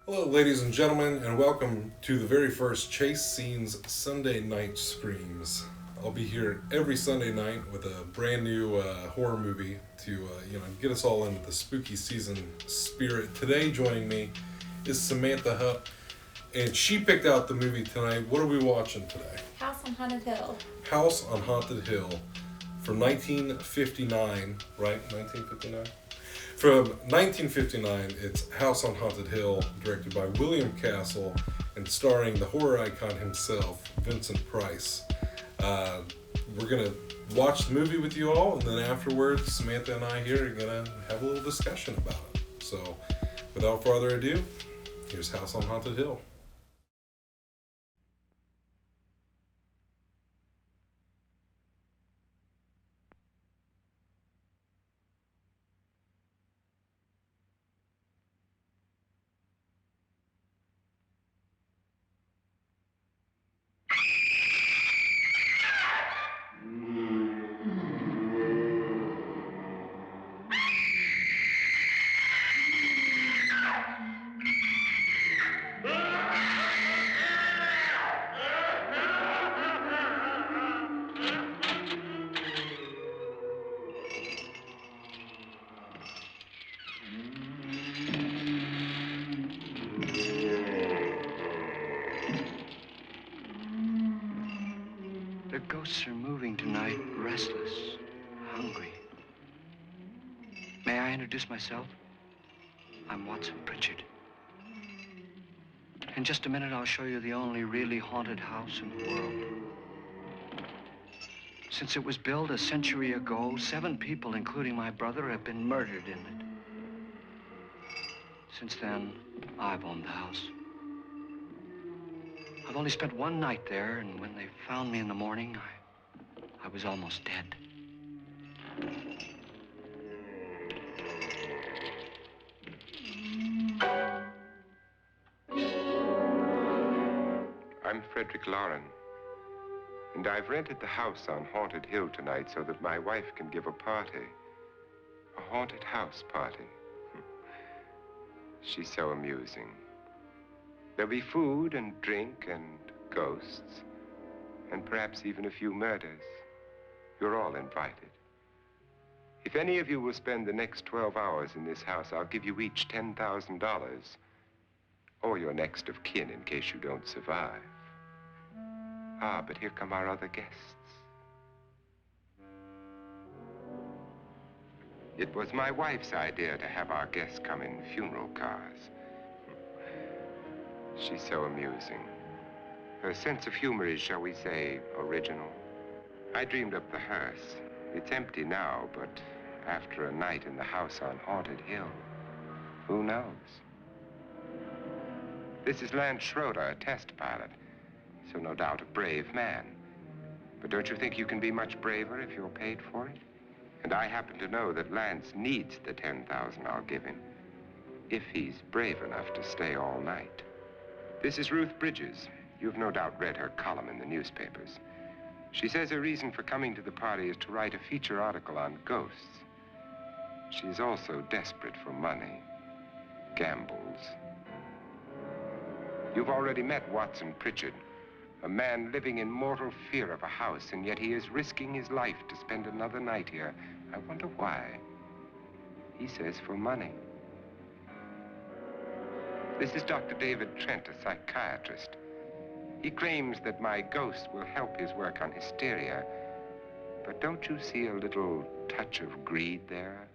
Hello, ladies and gentlemen, and welcome to the very first Chase Scenes Sunday Night Screams. I'll be here every Sunday night with a brand new horror movie to get us all into the spooky season spirit. Today, joining me is Samantha Hupp, and she picked out the movie tonight. What are we watching today? House on Haunted Hill. House on Haunted Hill from 1959, right? 1959? From 1959, it's House on Haunted Hill, directed by William Castle and starring the horror icon himself, Vincent Price. We're going to watch the movie with you all, and then afterwards, Samantha and I here are going to have a little discussion about it. So, without further ado, here's House on Haunted Hill. The ghosts are moving tonight, restless, hungry. May I introduce myself? I'm Watson Pritchard. In just a minute, I'll show you the only really haunted house in the world. Since it was built a century ago, 7 people, including my brother, have been murdered in it. Since then, I've owned the house. I've only spent one night there, and when they found me in the morning, I was almost dead. I'm Frederick Lauren, and I've rented the house on Haunted Hill tonight so that my wife can give a party. A haunted house party. She's so amusing. There'll be food and drink and ghosts, and perhaps even a few murders. You're all invited. If any of you will spend the next 12 hours in this house, I'll give you each $10,000, or your next of kin in case you don't survive. Ah, but here come our other guests. It was my wife's idea to have our guests come in funeral cars. She's so amusing. Her sense of humor is, shall we say, original. I dreamed up the hearse. It's empty now, but after a night in the house on Haunted Hill, who knows? This is Lance Schroeder, a test pilot, so no doubt a brave man. But don't you think you can be much braver if you're paid for it? And I happen to know that Lance needs the $10,000 I'll give him, if he's brave enough to stay all night. This is Ruth Bridges. You've no doubt read her column in the newspapers. She says her reason for coming to the party is to write a feature article on ghosts. She's also desperate for money, gambles. You've already met Watson Pritchard, a man living in mortal fear of a house, and yet he is risking his life to spend another night here. I wonder why. He says for money. This is Dr. David Trent, a psychiatrist. He claims that my ghost will help his work on hysteria. But don't you see a little touch of greed there?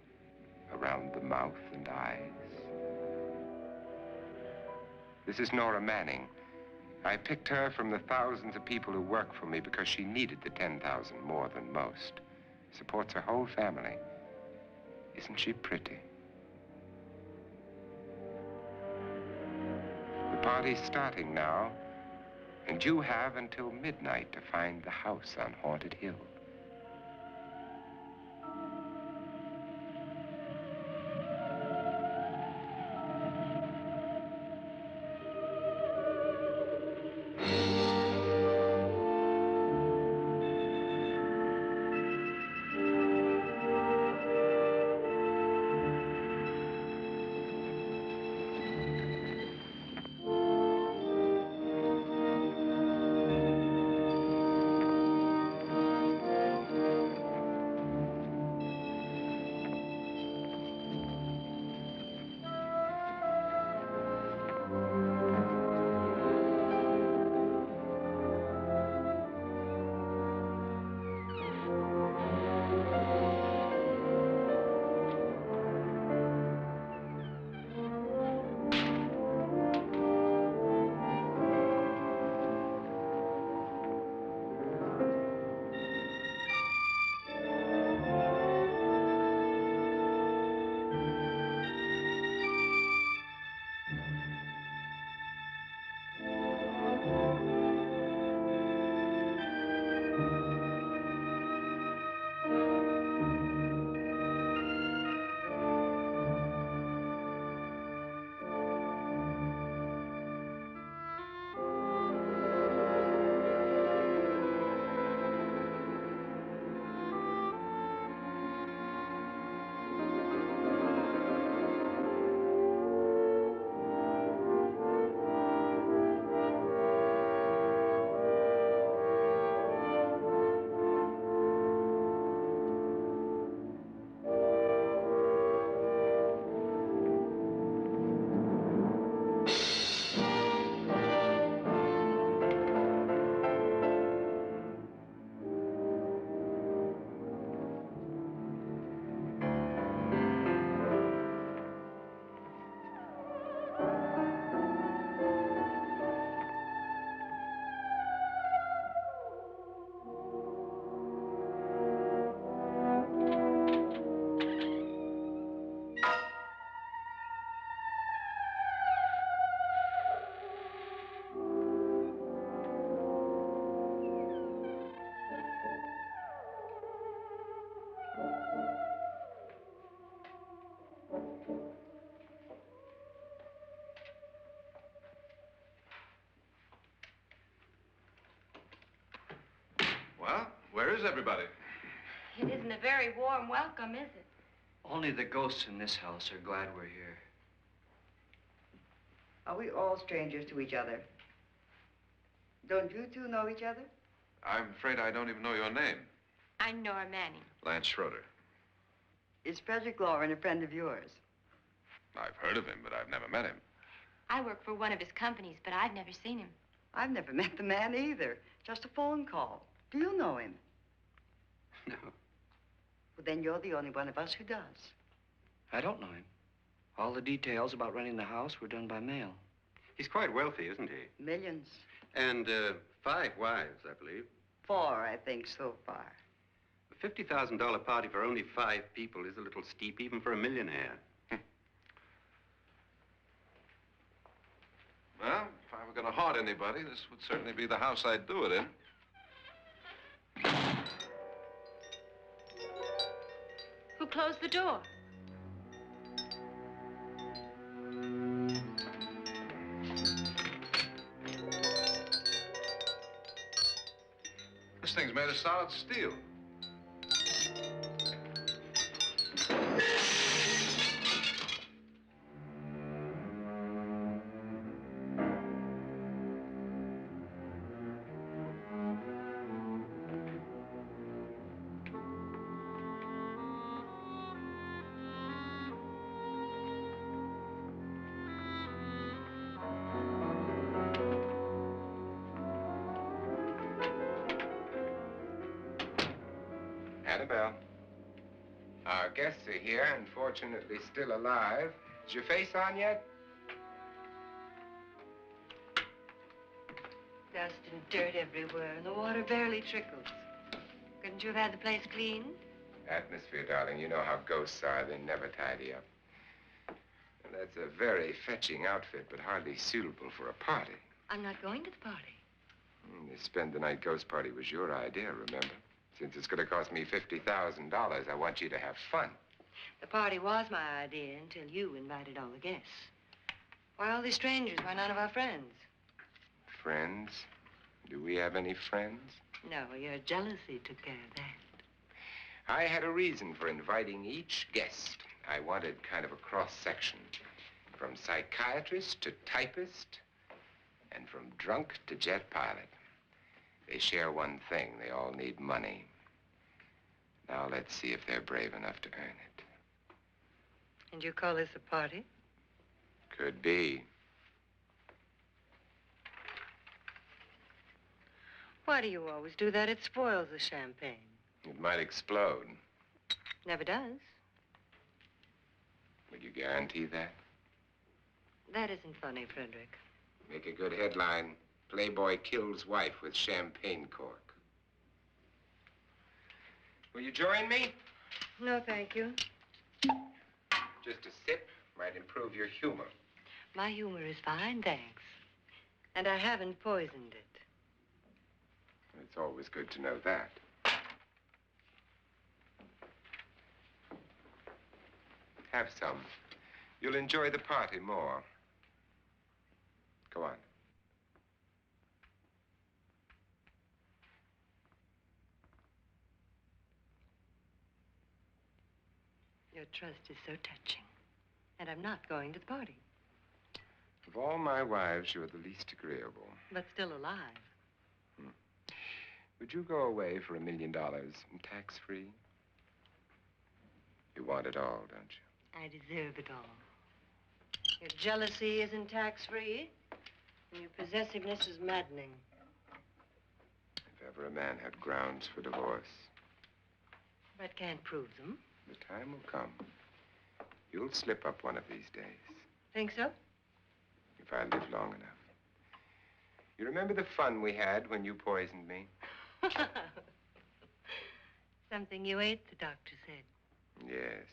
Around the mouth and eyes? This is Nora Manning. I picked her from the thousands of people who work for me because she needed the 10,000 more than most. Supports her whole family. Isn't she pretty? The party's starting now, and you have until midnight to find the house on Haunted Hill. Well, where is everybody? It isn't a very warm welcome, is it? Only the ghosts in this house are glad we're here. Are we all strangers to each other? Don't you two know each other? I'm afraid I don't even know your name. I'm Nora Manning. Lance Schroeder. Is Frederick Lauren a friend of yours? I've heard of him, but I've never met him. I work for one of his companies, but I've never seen him. I've never met the man either. Just a phone call. Do you know him? No, Well, then you're the only one of us who does. I don't know him. All the details about renting the house were done by mail. He's quite wealthy, isn't he? Millions. And 5 wives, I believe. 4, I think, so far. A $50,000 party for only 5 people is a little steep, even for a millionaire. Well, if I were going to haunt anybody, this would certainly be the house I'd do it in. Who closed the door? This thing's made of solid steel. Annabelle. Our guests are here, unfortunately still alive. Is your face on yet? Dust and dirt everywhere, and the water barely trickles. Couldn't you have had the place cleaned? Atmosphere, darling. You know how ghosts are. They never tidy up. And that's a very fetching outfit, but hardly suitable for a party. I'm not going to the party. The spend-the-night ghost party was your idea, remember? Since it's going to cost me $50,000, I want you to have fun. The party was my idea until you invited all the guests. Why all these strangers? Why none of our friends? Friends? Do we have any friends? No, your jealousy took care of that. I had a reason for inviting each guest. I wanted kind of a cross-section. From psychiatrist to typist, and from drunk to jet pilot. They share one thing. They all need money. Now let's see if they're brave enough to earn it. And you call this a party? Could be. Why do you always do that? It spoils the champagne. It might explode. Never does. Would you guarantee that? That isn't funny, Frederick. Make a good headline. Playboy kills wife with champagne cork. Will you join me? No, thank you. Just a sip might improve your humor. My humor is fine, thanks. And I haven't poisoned it. It's always good to know that. Have some. You'll enjoy the party more. Go on. Your trust is so touching. And I'm not going to the party. Of all my wives, you're the least agreeable. But still alive. Would you go away for $1 million tax-free? You want it all, don't you? I deserve it all. Your jealousy isn't tax-free, and your possessiveness is maddening. If ever a man had grounds for divorce, But can't prove them. the time will come. You'll slip up one of these days. Think so? If I live long enough. You remember the fun we had when you poisoned me? Something you ate, the doctor said. Yes.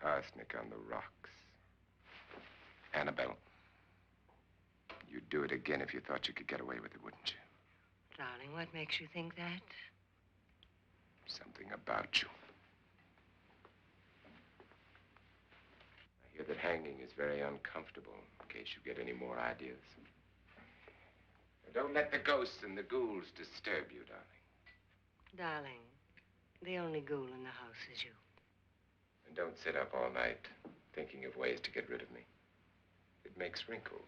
Arsenic on the rocks. Annabelle, you'd do it again if you thought you could get away with it, wouldn't you? Darling, what makes you think that? Something about you. I hear that hanging is very uncomfortable, in case you get any more ideas. Don't let the ghosts and the ghouls disturb you, darling. Darling, the only ghoul in the house is you. And don't sit up all night thinking of ways to get rid of me. It makes wrinkles.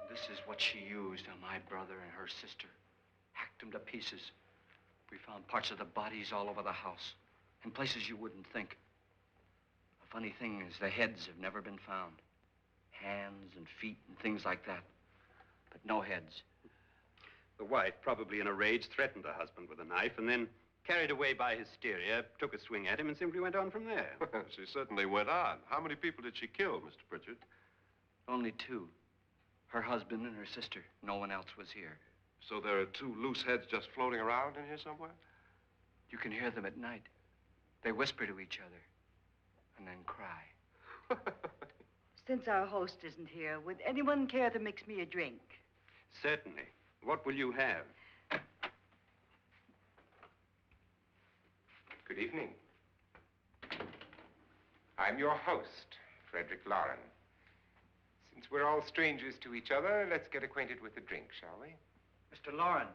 This is what she used on my brother and her sister. Hacked them to pieces. We found parts of the bodies all over the house, in places you wouldn't think. The funny thing is the heads have never been found. Hands and feet and things like that. But no heads. The wife, probably in a rage, threatened her husband with a knife and then, carried away by hysteria, took a swing at him and simply went on from there. She certainly went on. How many people did she kill, Mr. Pritchard? Only two. Her husband and her sister. No one else was here. So there are two loose heads just floating around in here somewhere? You can hear them at night. They whisper to each other and then cry. Since our host isn't here, would anyone care to mix me a drink? Certainly. What will you have? Good evening. I'm your host, Frederick Lauren. Since we're all strangers to each other, let's get acquainted with a drink, shall we? Mr. Lauren,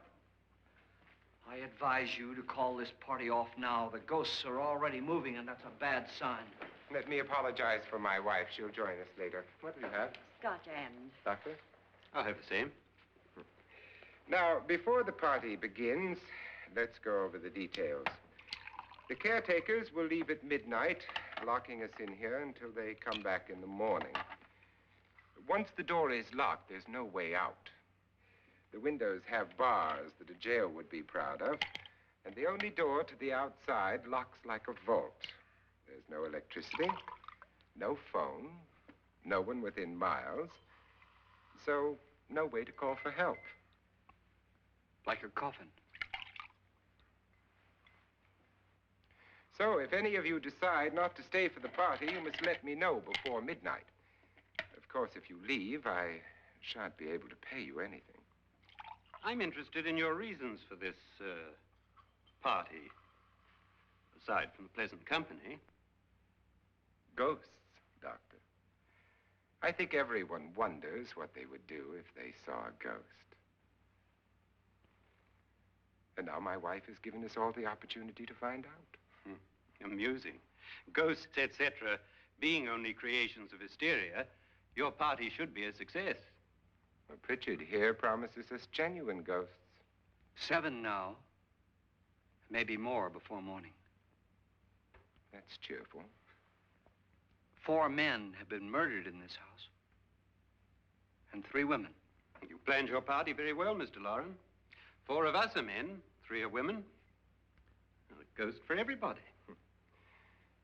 I advise you to call this party off now. The ghosts are already moving, and that's a bad sign. Let me apologize for my wife. She'll join us later. What do you have? Scotch and. Doctor? I'll have the same. Now, before the party begins, let's go over the details. The caretakers will leave at midnight, locking us in here until they come back in the morning. Once the door is locked, there's no way out. The windows have bars that a jail would be proud of, and the only door to the outside locks like a vault. There's no electricity, no phone, no one within miles, so no way to call for help. Like a coffin. So if any of you decide not to stay for the party, you must let me know before midnight. Of course, if you leave, I shan't be able to pay you anything. I'm interested in your reasons for this, party. Aside from the pleasant company. Ghosts, Doctor. I think everyone wonders what they would do if they saw a ghost. And now my wife has given us all the opportunity to find out. Amusing. Ghosts, etc., being only creations of hysteria, your party should be a success. Well, Pritchard here promises us genuine ghosts. 7 now. Maybe more before morning. That's cheerful. 4 men have been murdered in this house. And 3 women. You planned your party very well, Mr. Loren. 4 of us are men, 3 are women. Well, a ghost for everybody.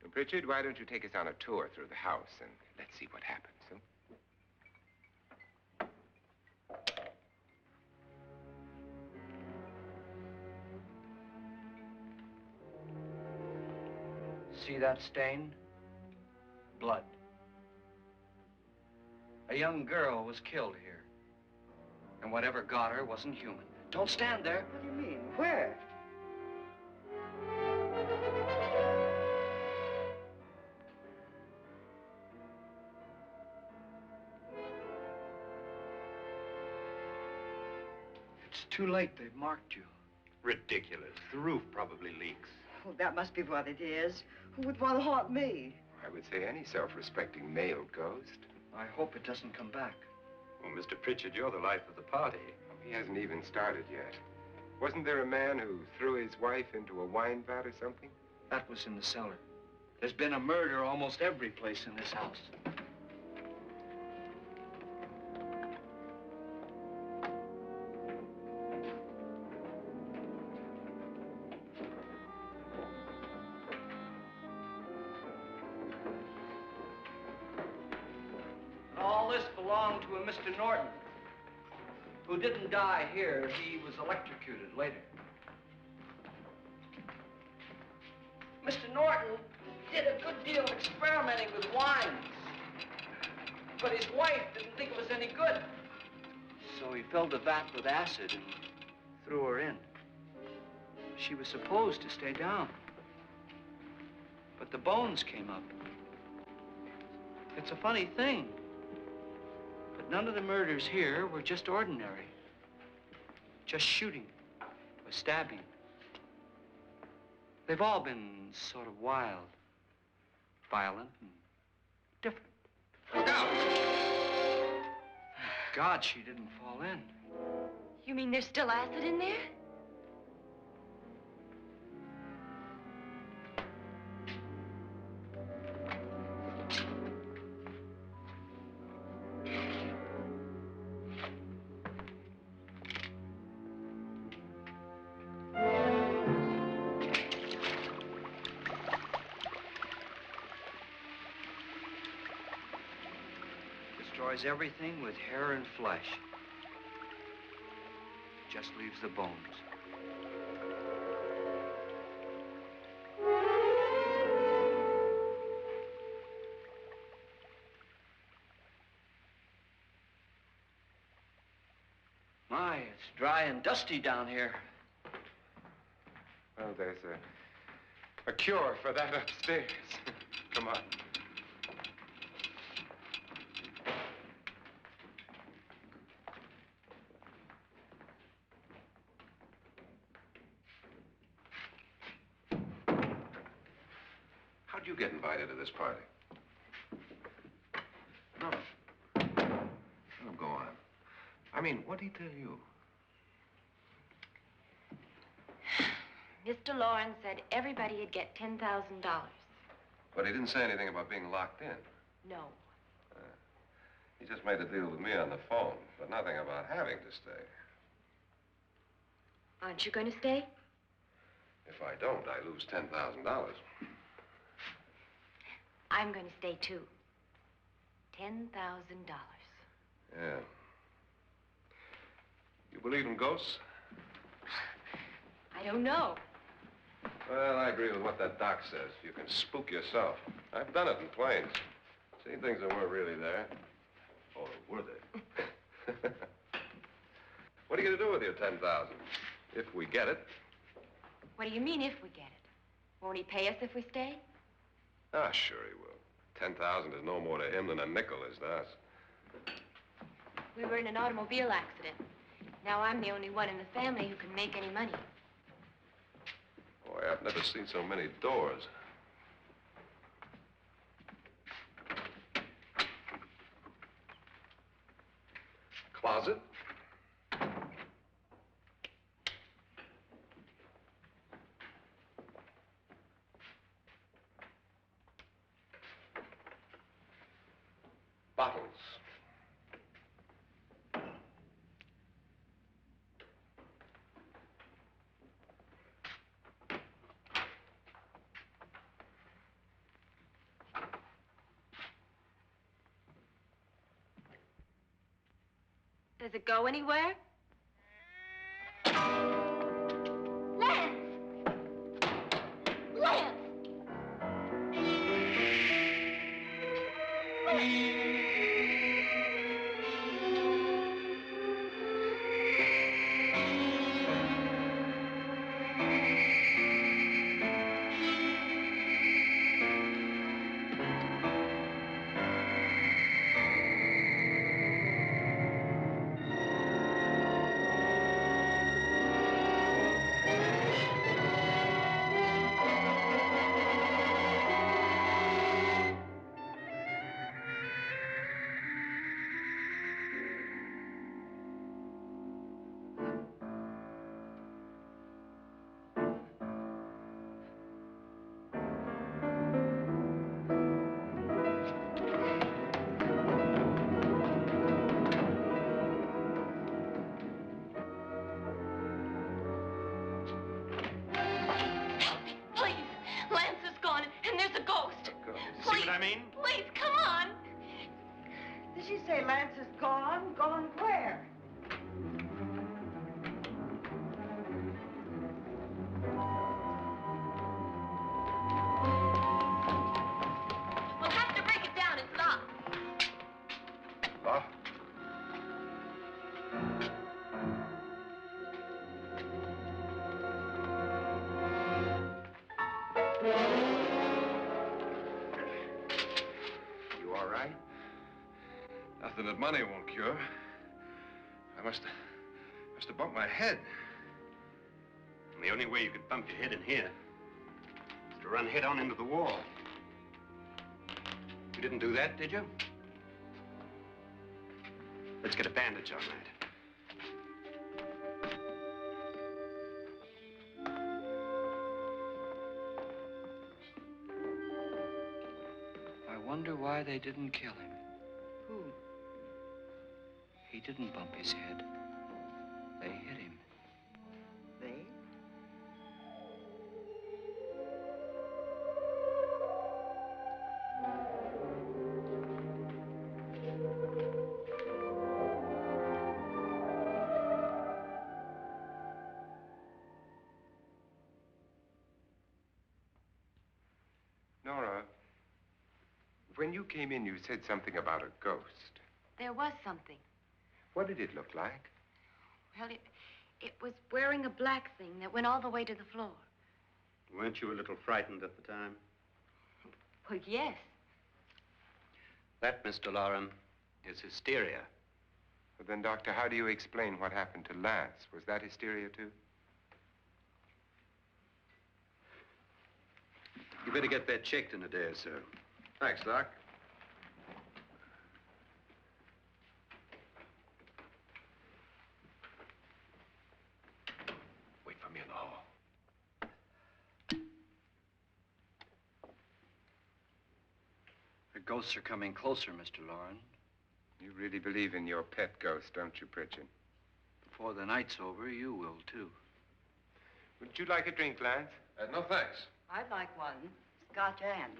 Well, Pritchard, why don't you take us on a tour through the house and let's see what happens, huh? See that stain? Blood. A young girl was killed here. And whatever got her wasn't human. Don't stand there. What do you mean? Where? It's too late. They've marked you. Ridiculous. The roof probably leaks. Oh, that must be what it is. Who would want to haunt me? I would say any self-respecting male ghost. I hope it doesn't come back. Well, Mr. Pritchard, you're the life of the party. He hasn't even started yet. Wasn't there a man who threw his wife into a wine vat or something? That was in the cellar. There's been a murder almost every place in this house. All this belonged to a Mr. Norton, who didn't die here. He was electrocuted later. Mr. Norton did a good deal of experimenting with wines, but his wife didn't think it was any good. So he filled the vat with acid and threw her in. She was supposed to stay down, but the bones came up. It's a funny thing, but none of the murders here were just ordinary. Just shooting or stabbing. They've all been sort of wild, violent, and different. Look out! Thank God she didn't fall in. You mean there's still acid in there? Destroys everything with hair and flesh. Just leaves the bones. My, it's dry and dusty down here. Well, there's a cure for that upstairs. Come on. How'd you get invited to this party? No. Oh, go on. I mean, what did he tell you? Mr. Lawrence said everybody'd get $10,000. But he didn't say anything about being locked in. No. He just made a deal with me on the phone, but nothing about having to stay. Aren't you going to stay? If I don't, I lose $10,000. I'm going to stay, too. $10,000. Yeah. You believe in ghosts? I don't know. Well, I agree with what that doc says. You can spook yourself. I've done it in planes. Seen things that weren't really there. Or were they? What are you going to do with your $10,000? If we get it. What do you mean, if we get it? Won't he pay us if we stay? Ah, sure he will. 10,000 is no more to him than a nickel is to us. We were in an automobile accident. Now I'm the only one in the family who can make any money. Boy, I've never seen so many doors. Closet. Bottles. Does it go anywhere? Lance! Lance! Please, come on. Did she say Lance is gone? Gone where? We'll have to break it down. It's locked. Locked? You all right? Nothing that money won't cure. I must have bumped my head. And the only way you could bump your head in here is to run head on into the wall. You didn't do that, did you? Let's get a bandage on that. I wonder why they didn't kill him. Who? He didn't bump his head. They hit him. They? Nora, when you came in, you said something about a ghost. There was something. What did it look like? Well, it was wearing a black thing that went all the way to the floor. Weren't you a little frightened at the time? Well, yes. That, Mr. Loren, is hysteria. Well, then, Doctor, how do you explain what happened to Lance? Was that hysteria, too? You better get that checked in a day or so. Thanks, Doc. Wait for me in the hall. ghosts are coming closer, Mr. Loren. You really believe in your pet ghost, don't you, Pritchard? Before the night's over, you will, too. Would you like a drink, Lance? No, thanks. I'd like one. Scotch and.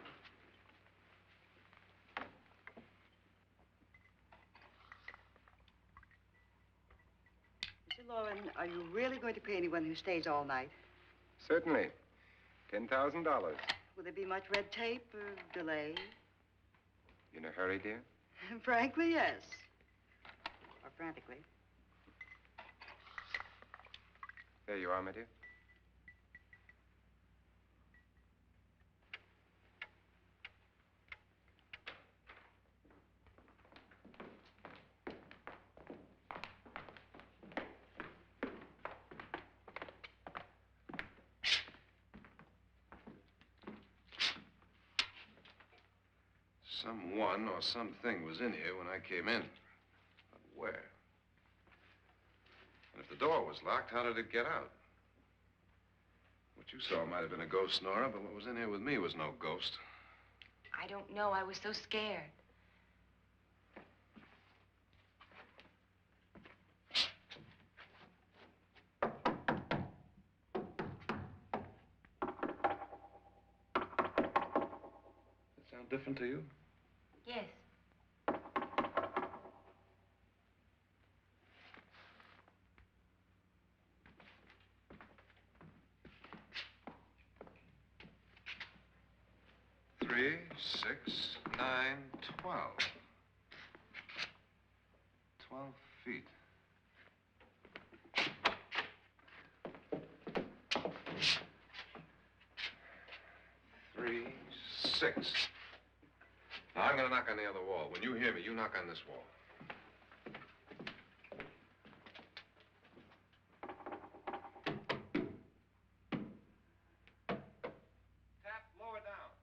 Mr. Loren, are you really going to pay anyone who stays all night? Certainly. $10,000. Will there be much red tape or delay? In a hurry, dear? Frankly, yes. Or frantically. There you are, my dear. Someone or something was in here when I came in. But where? And if the door was locked, how did it get out? What you saw might have been a ghost, Nora, but what was in here with me was no ghost. I don't know. I was so scared. Does it sound different to you? Yes. Three, 6, 9, 12. 12 feet. Three, 6. Now, I'm going to knock on the other wall. When you hear me, you knock on this wall. Tap lower down.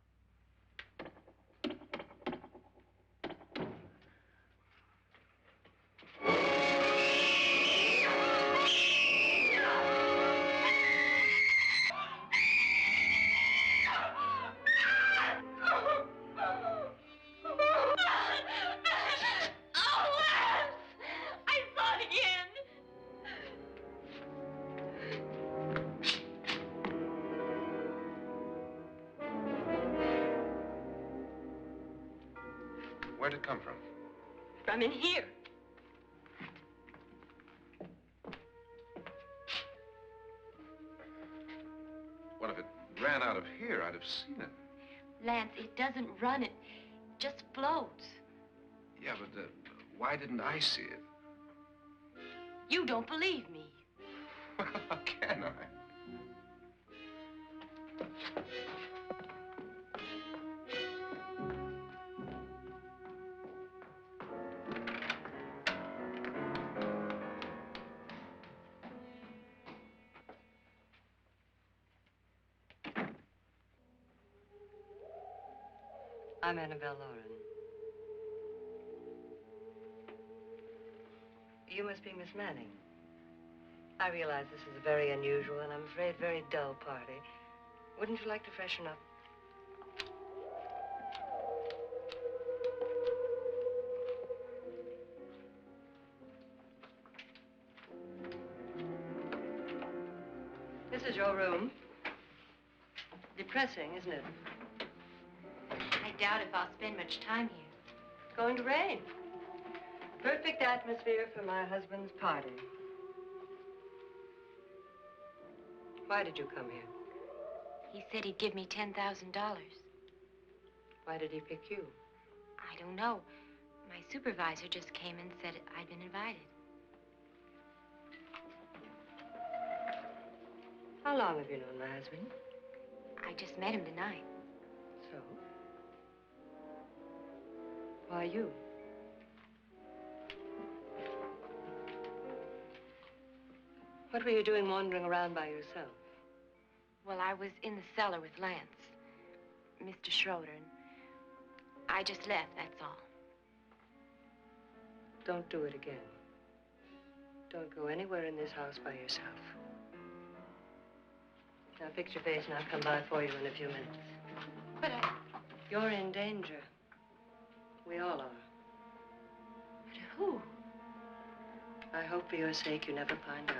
Where'd it come from? From in here. What if it ran out of here? I'd have seen it. Lance, it doesn't run. It just floats. Yeah, but why didn't I see it? You don't believe me. Well, how can I? I'm Annabelle Loren. You must be Miss Manning. I realize this is a very unusual and I'm afraid very dull party. Wouldn't you like to freshen up? This is your room. Depressing, isn't it? I doubt if I'll spend much time here. It's going to rain. Perfect atmosphere for my husband's party. Why did you come here? He said he'd give me $10,000. Why did he pick you? I don't know. My supervisor just came and said I'd been invited. How long have you known my husband? I just met him tonight. So? Why you? What were you doing wandering around by yourself? Well, I was in the cellar with Lance, Mr. Schroeder, and I just left, that's all. Don't do it again. Don't go anywhere in this house by yourself. Now fix your face and I'll come by for you in a few minutes. But You're in danger. We all are. But who? I hope for your sake you never find out.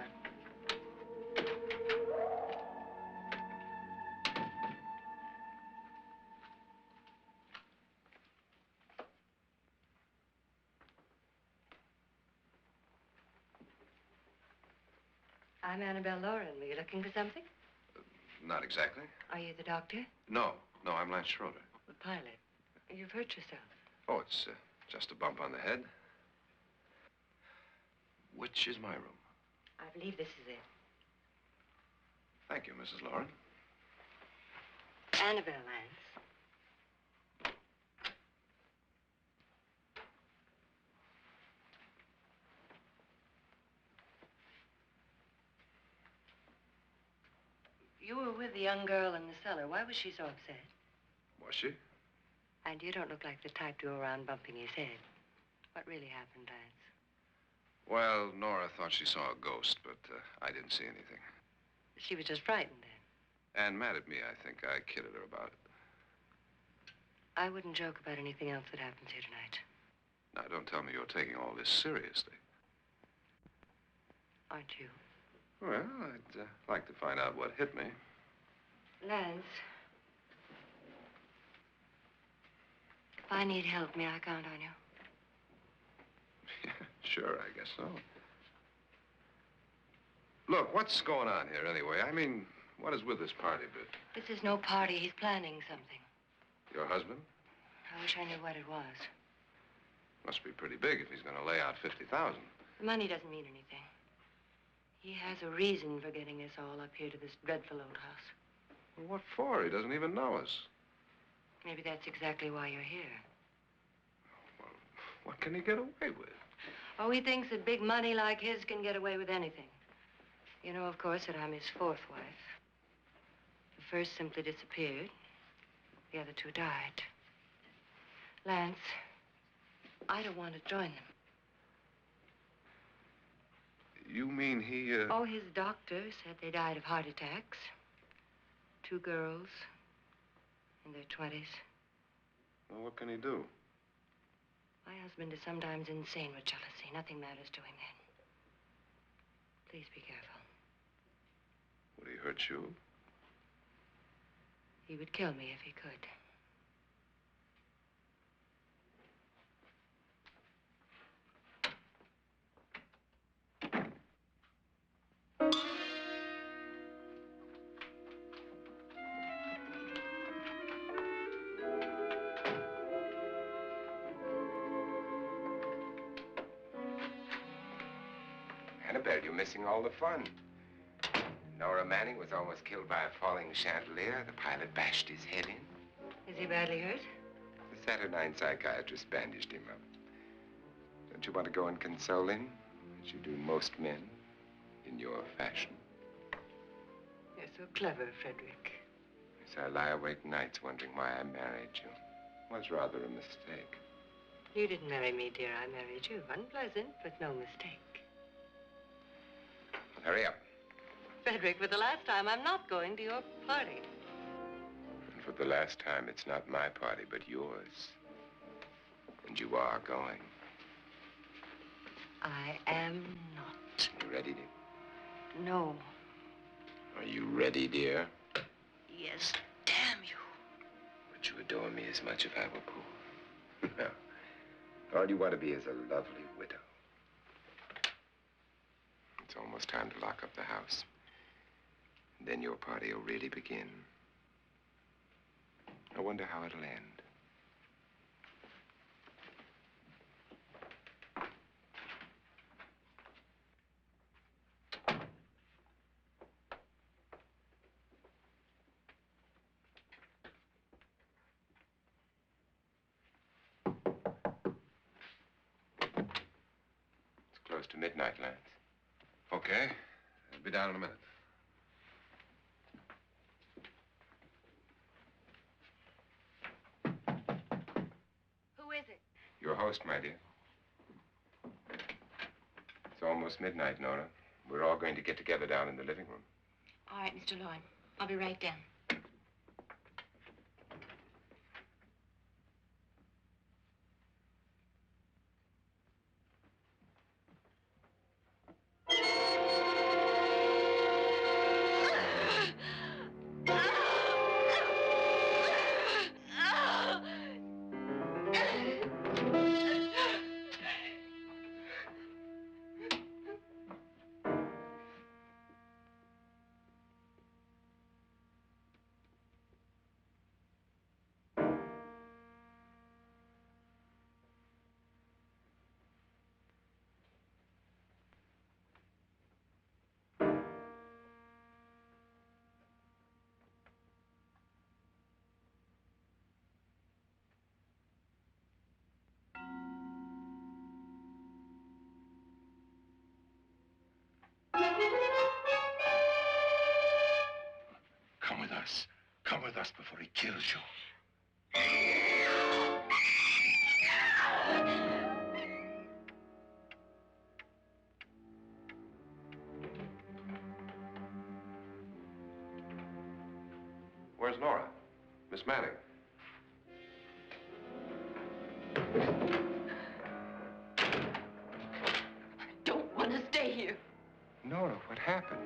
I'm Annabelle Lauren. Were you looking for something? Not exactly. Are you the doctor? No, I'm Lance Schroeder. The pilot. You've hurt yourself. Oh, it's just a bump on the head. Which is my room? I believe this is it. Thank you, Mrs. Lauren. Annabelle Lance. You were with the young girl in the cellar. Why was she so upset? Was she? And you don't look like the type to go around bumping his head. What really happened, Lance? Well, Nora thought she saw a ghost, but I didn't see anything. She was just frightened then. And mad at me, I think. I kidded her about it. I wouldn't joke about anything else that happens here tonight. Now, don't tell me you're taking all this seriously. Aren't you? Well, I'd like to find out what hit me. Lance. If I need help, may I count on you? Yeah, sure, I guess so. Look, what's going on here anyway? I mean, what is with this party bit? This is no party. He's planning something. Your husband? I wish I knew what it was. Must be pretty big if he's going to lay out 50,000. The money doesn't mean anything. He has a reason for getting us all up here to this dreadful old house. Well, what for? He doesn't even know us. Maybe that's exactly why you're here. Well, what can he get away with? Oh, he thinks that big money like his can get away with anything. You know, of course, that I'm his fourth wife. The first simply disappeared. The other two died. Lance, I don't want to join them. You mean he, Oh, his doctor said they died of heart attacks. 2 girls in their 20s. Well, what can he do? My husband is sometimes insane with jealousy. Nothing matters to him then. Please be careful. Would he hurt you? He would kill me if he could. Annabelle, you're missing all the fun. Nora Manning was almost killed by a falling chandelier. The pilot bashed his head in. Is he badly hurt? The Saturnine psychiatrist bandaged him up. Don't you want to go and console him, as you do most men, in your fashion? You're so clever, Frederick. Yes, I lie awake nights wondering why I married you. It was rather a mistake. You didn't marry me, dear. I married you. Unpleasant, but no mistake. Hurry up. Frederick, for the last time, I'm not going to your party. And for the last time, it's not my party, but yours. And you are going. I am not. You ready, dear? No. Are you ready, dear? Yes, damn you. Would you adore me as much if I were poor? No. All you want to be is a lovely widow. It's almost time to lock up the house. Then your party will really begin. I wonder how it'll end. It's close to midnight, Lance. Okay. I'll be down in a minute. Who is it? Your host, my dear. It's almost midnight, Nora. We're all going to get together down in the living room. All right, Mr. Lauren. I'll be right down. us. Come with us before he kills you. Where's Nora? Miss Manning. I don't want to stay here. Nora, what happened?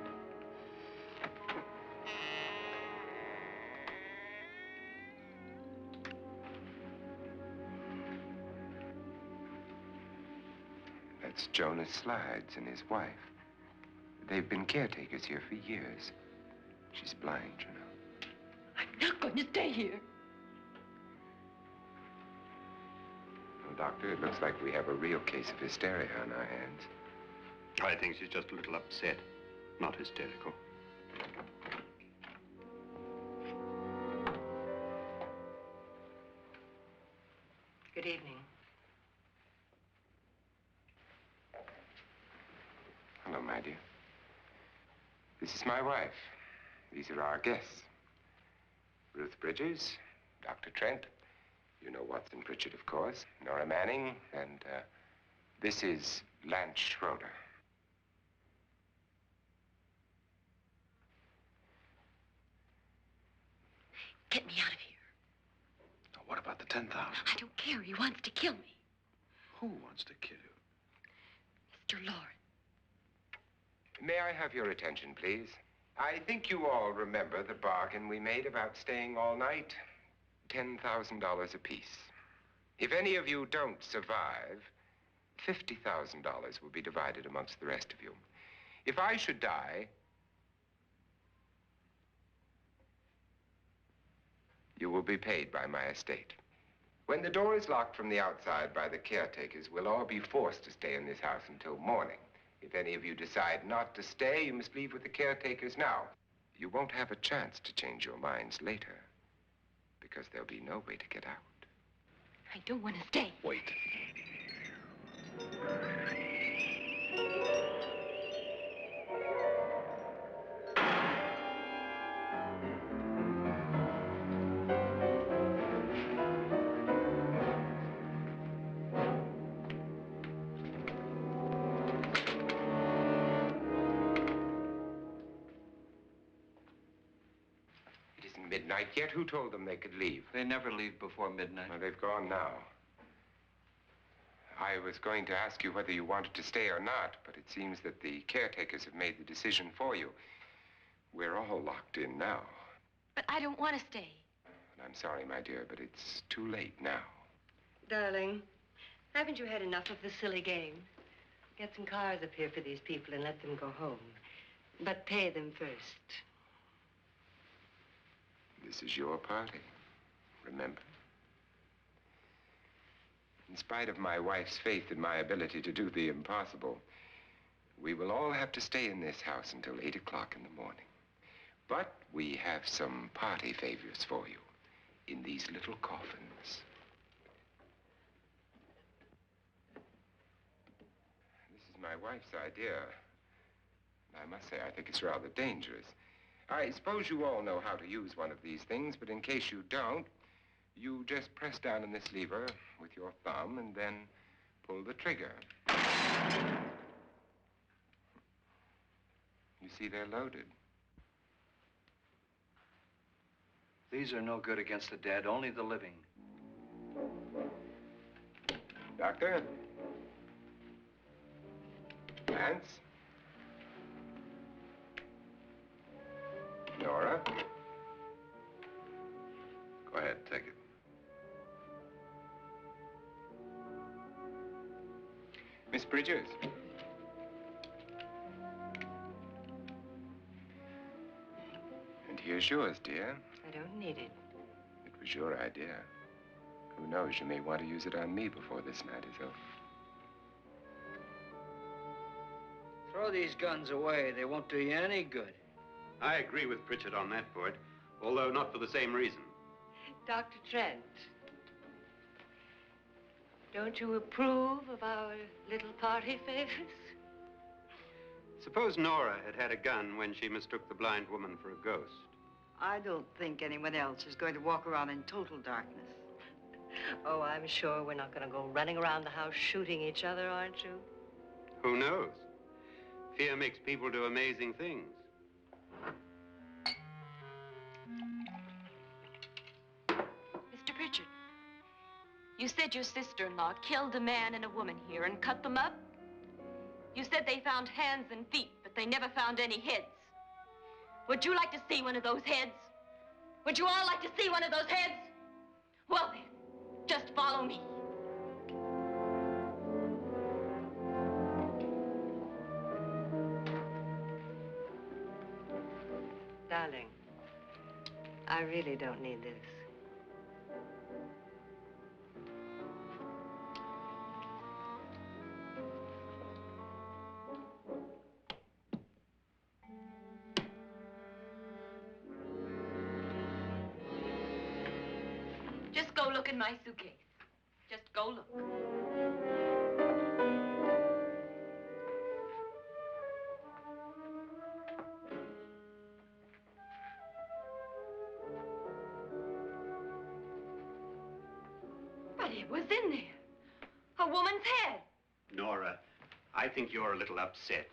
That's Jonas Slides and his wife. They've been caretakers here for years. She's blind, you know. I'm not going to stay here. Well, Doctor, it looks like we have a real case of hysteria on our hands. I think she's just a little upset, not hysterical. Good evening. Hello, my dear. This is my wife. These are our guests. Ruth Bridges, Dr. Trent. You know Watson Pritchard, of course. Nora Manning, and this is Lance Schroeder. Get me out of here. Now, what about the 10,000? I don't care. He wants to kill me. Who wants to kill you? Mr. Lawrence. May I have your attention, please? I think you all remember the bargain we made about staying all night. $10,000 apiece. If any of you don't survive, $50,000 will be divided amongst the rest of you. If I should die, you will be paid by my estate. When the door is locked from the outside by the caretakers, we'll all be forced to stay in this house until morning. If any of you decide not to stay, you must leave with the caretakers now. You won't have a chance to change your minds later, because there'll be no way to get out. I don't want to stay. Wait. It isn't midnight yet. Who told them they could leave? They never leave before midnight. Well, they've gone now. I was going to ask you whether you wanted to stay or not, but it seems that the caretakers have made the decision for you. We're all locked in now. But I don't want to stay. And I'm sorry, my dear, but it's too late now. Darling, haven't you had enough of the silly game? Get some cars up here for these people and let them go home. But pay them first. This is your party, remember? In spite of my wife's faith in my ability to do the impossible, we will all have to stay in this house until 8 o'clock in the morning. But we have some party favors for you in these little coffins. This is my wife's idea. I must say, I think it's rather dangerous. I suppose you all know how to use one of these things, but in case you don't, you just press down on this lever with your thumb and then pull the trigger. You see, they're loaded. These are no good against the dead, only the living. Doctor? Lance? Nora? Go ahead, take it. Miss Bridges? And here's yours, dear. I don't need it. It was your idea. Who knows, you may want to use it on me before this night is over. Throw these guns away. They won't do you any good. I agree with Pritchard on that point, although not for the same reason. Dr. Trent, don't you approve of our little party favors? Suppose Nora had had a gun when she mistook the blind woman for a ghost. I don't think anyone else is going to walk around in total darkness. Oh, I'm sure we're not going to go running around the house shooting each other, aren't you? Who knows? Fear makes people do amazing things. Mr. Pritchard, you said your sister-in-law killed a man and a woman here and cut them up? You said they found hands and feet, but they never found any heads. Would you like to see one of those heads? Would you all like to see one of those heads? Well then, just follow me. Darling, I really don't need this. Just go look in my suitcase. Just go look. But it was in there. A woman's head. Nora, I think you're a little upset.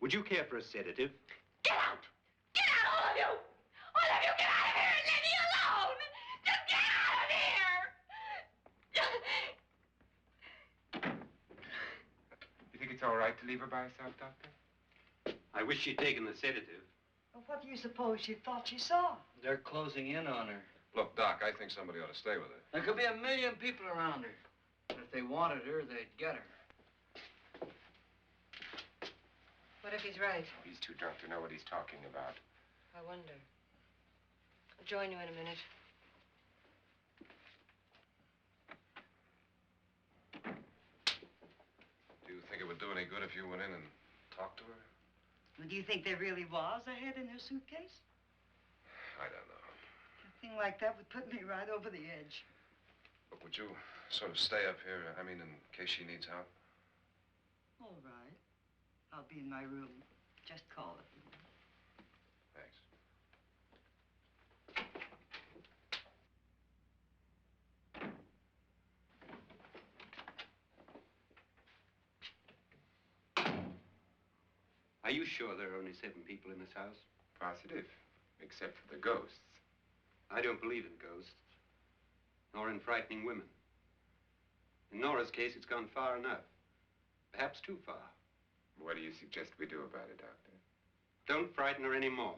Would you care for a sedative? Get out! Get out, all of you! All of you, get out of here and leave me alone! Just get out of here! You think it's all right to leave her by herself, Doctor? I wish she'd taken the sedative. Well, what do you suppose she thought she saw? They're closing in on her. Look, Doc, I think somebody ought to stay with her. There could be 1,000,000 people around her. But if they wanted her, they'd get her. What if he's right? He's too drunk to know what he's talking about. I wonder. I'll join you in a minute. Do you think it would do any good if you went in and talked to her? Well, do you think there really was a head in her suitcase? I don't know. A thing like that would put me right over the edge. But would you sort of stay up here, I mean, in case she needs help? All right. I'll be in my room. Just call it. Thanks. Are you sure there are only 7 people in this house? Positive, except for the ghosts. I don't believe in ghosts, nor in frightening women. In Nora's case, it's gone far enough. Perhaps too far. What do you suggest we do about it, Doctor? Don't frighten her anymore.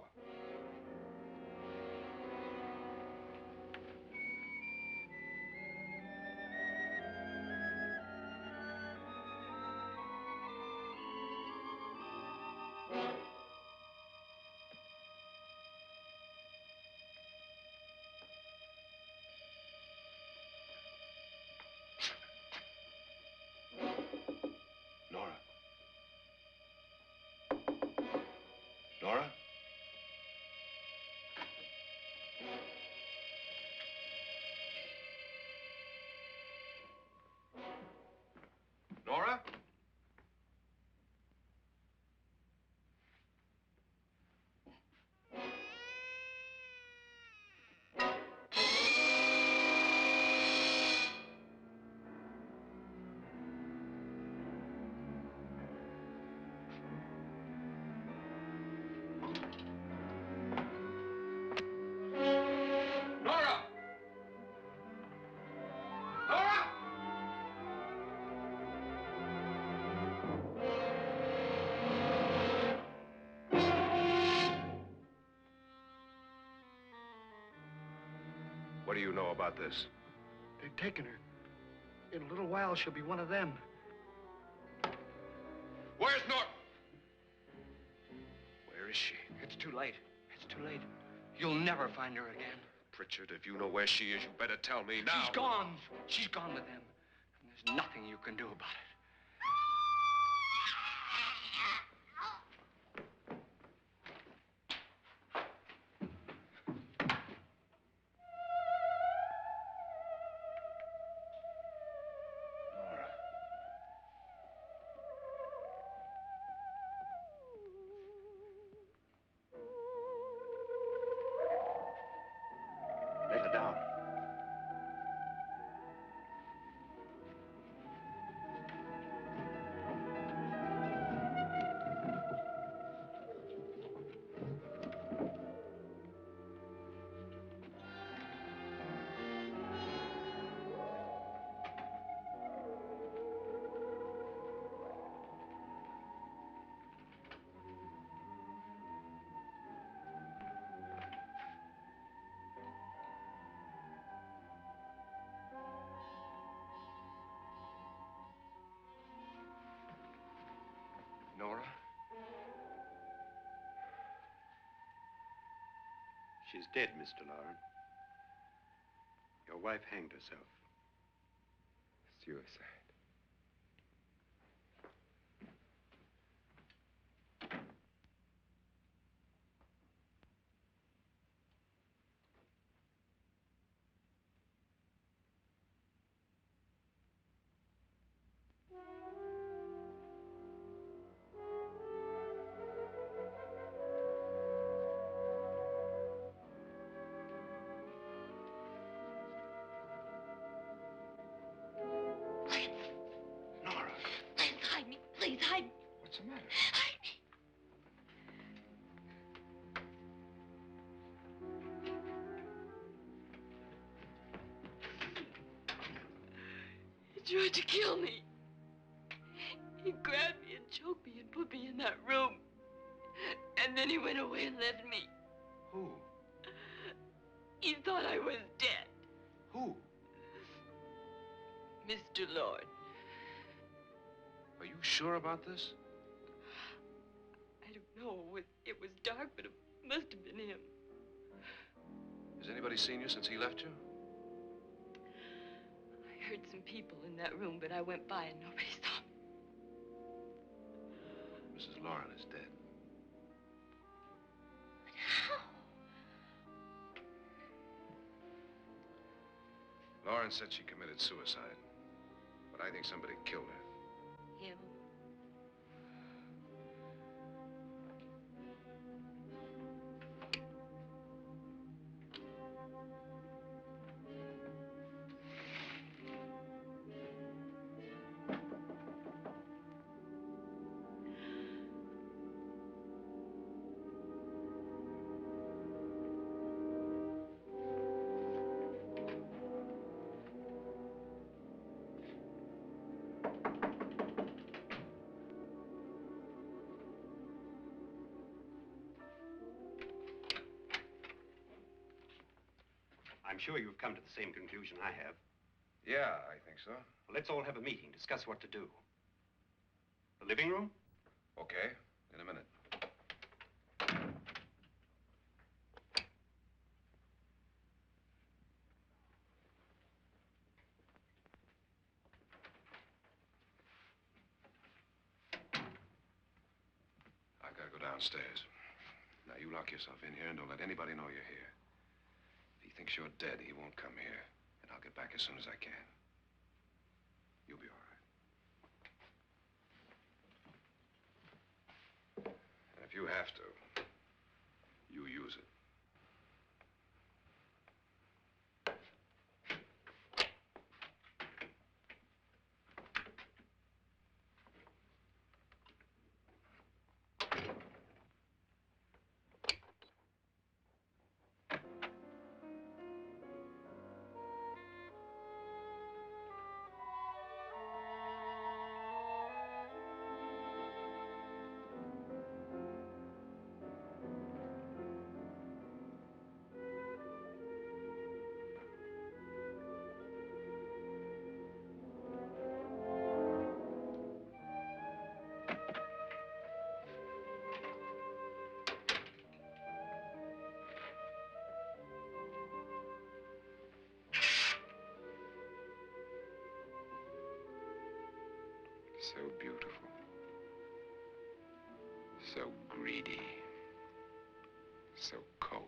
Nora? Nora? Nora? Nora! Nora! What do you know about this? They've taken her. In a little while, she'll be one of them. Where's Nora? Where is she? It's too late. It's too late. You'll never find her again. Pritchard, if you know where she is, you better tell me now. She's gone. She's gone with them. And there's nothing you can do about it. Nora. She's dead, Mr. Lauren. Your wife hanged herself. Suicide. Please, hide me. What's the matter? Hide me. He tried to kill me. He grabbed me and choked me and put me in that room. And then he went away and left me. Who? He thought I was dead. Who? Mr. Lord. Are you sure about this? I don't know. It was dark, but it must have been him. Has anybody seen you since he left you? I heard some people in that room, but I went by and nobody saw me. Mrs. Lauren is dead. But how? Lauren said she committed suicide, but I think somebody killed her. Him? I'm sure you've come to the same conclusion I have. Yeah, I think so. Well, let's all have a meeting, discuss what to do. The living room? Okay, in a minute. I've got to go downstairs. Now, you lock yourself in here and don't let anybody know you're here. If he thinks you're dead, he won't come here. And I'll get back as soon as I can. You'll be all right. And if you have to, you use it. So beautiful. So greedy. So cold.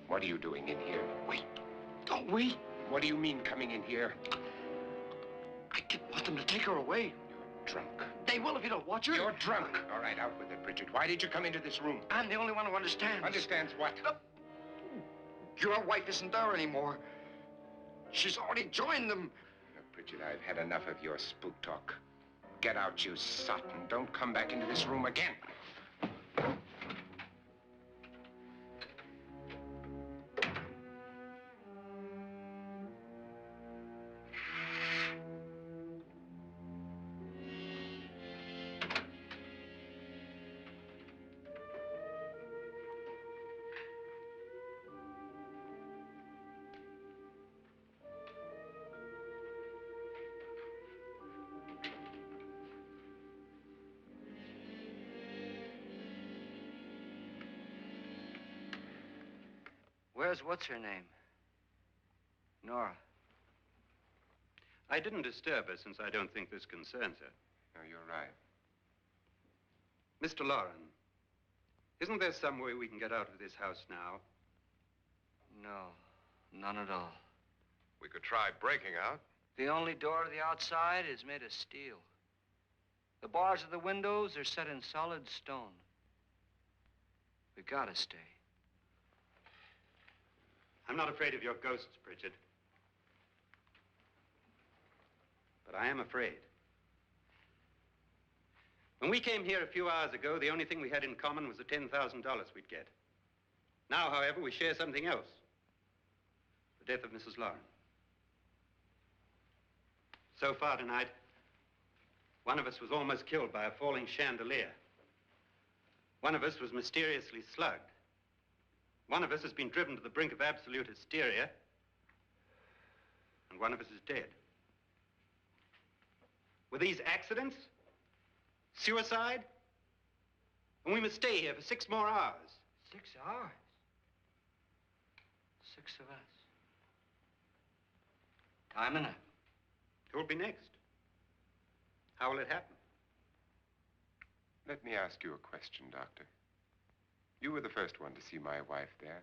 What are you doing in here? Wait. Don't wait. What do you mean coming in here? I didn't want them to take her away. You're drunk. They will if you don't watch her. You're drunk. All right, out with it, Bridget. Why did you come into this room? I'm the only one who understands. Understands what? Your wife isn't there anymore. She's already joined them. Bridget, I've had enough of your spook talk. Get out, you sot, and don't come back into this room again. Where's what's-her-name? Nora. I didn't disturb her since I don't think this concerns her. No, you're right. Mr. Loren, isn't there some way we can get out of this house now? No, none at all. We could try breaking out. The only door to the outside is made of steel. The bars of the windows are set in solid stone. We gotta stay. I'm not afraid of your ghosts, Pritchard. But I am afraid. When we came here a few hours ago, the only thing we had in common was the $10,000 we'd get. Now, however, we share something else. The death of Mrs. Loren. So far tonight, one of us was almost killed by a falling chandelier. One of us was mysteriously slugged. One of us has been driven to the brink of absolute hysteria. And one of us is dead. Were these accidents? Suicide? And we must stay here for 6 more hours. 6 hours? 6 of us. Time enough. Who will be next? How will it happen? Let me ask you a question, Doctor. You were the first one to see my wife there.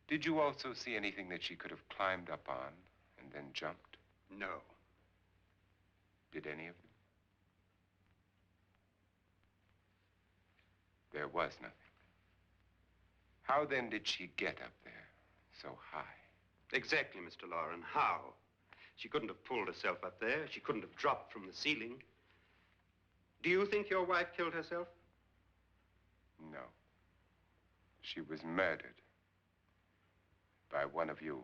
Did you also see anything that she could have climbed up on and then jumped? No. Did any of you? There was nothing. How then did she get up there so high? Exactly, Mr. Loren. How? She couldn't have pulled herself up there. She couldn't have dropped from the ceiling. Do you think your wife killed herself? No. She was murdered by one of you.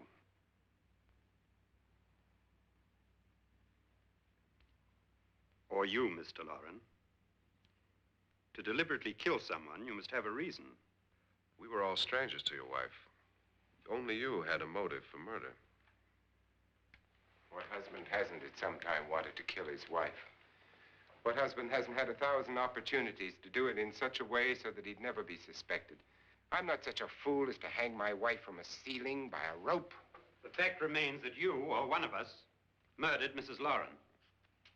Or you, Mr. Loren. To deliberately kill someone, you must have a reason. We were all strangers to your wife. Only you had a motive for murder. What husband hasn't at some time wanted to kill his wife? What husband hasn't had 1,000 opportunities to do it in such a way so that he'd never be suspected? I'm not such a fool as to hang my wife from a ceiling by a rope. The fact remains that you, or one of us, murdered Mrs. Loren.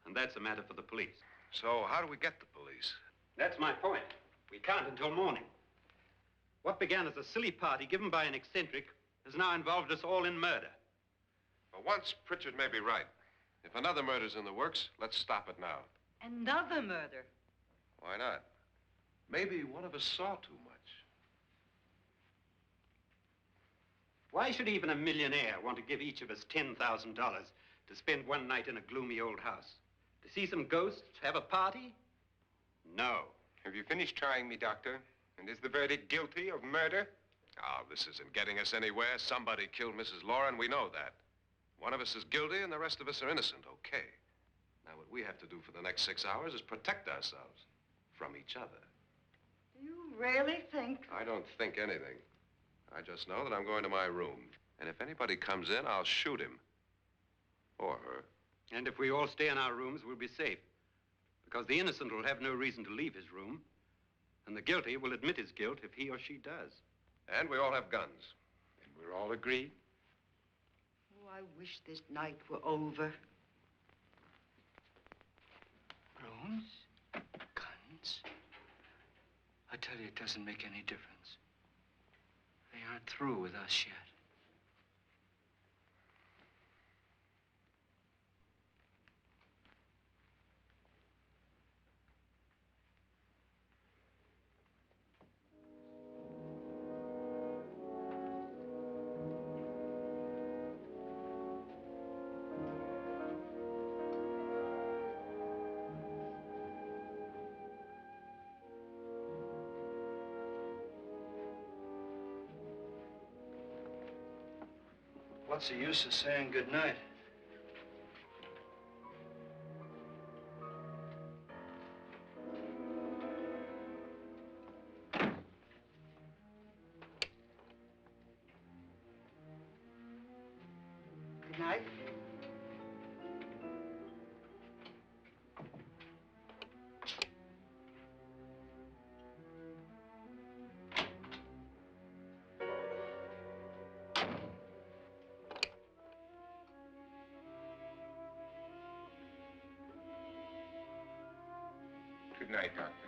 And that's a matter for the police. So how do we get the police? That's my point. We can't until morning. What began as a silly party given by an eccentric has now involved us all in murder. For once, Pritchard may be right. If another murder's in the works, let's stop it now. Another murder. Why not? Maybe one of us saw too much. Why should even a millionaire want to give each of us $10,000 to spend one night in a gloomy old house? To see some ghosts, have a party? No. Have you finished trying me, Doctor? And is the verdict guilty of murder? Oh, this isn't getting us anywhere. Somebody killed Mrs. Loren. We know that. One of us is guilty and the rest of us are innocent, okay. Now, what we have to do for the next 6 hours is protect ourselves from each other. Do you really think? I don't think anything. I just know that I'm going to my room. And if anybody comes in, I'll shoot him. Or her. And if we all stay in our rooms, we'll be safe. Because the innocent will have no reason to leave his room. And the guilty will admit his guilt if he or she does. And we all have guns. And we're all agreed? Oh, I wish this night were over. Rooms? Guns? I tell you, it doesn't make any difference. They aren't through with us yet. What's the use of saying goodnight? Good night. night, Doctor.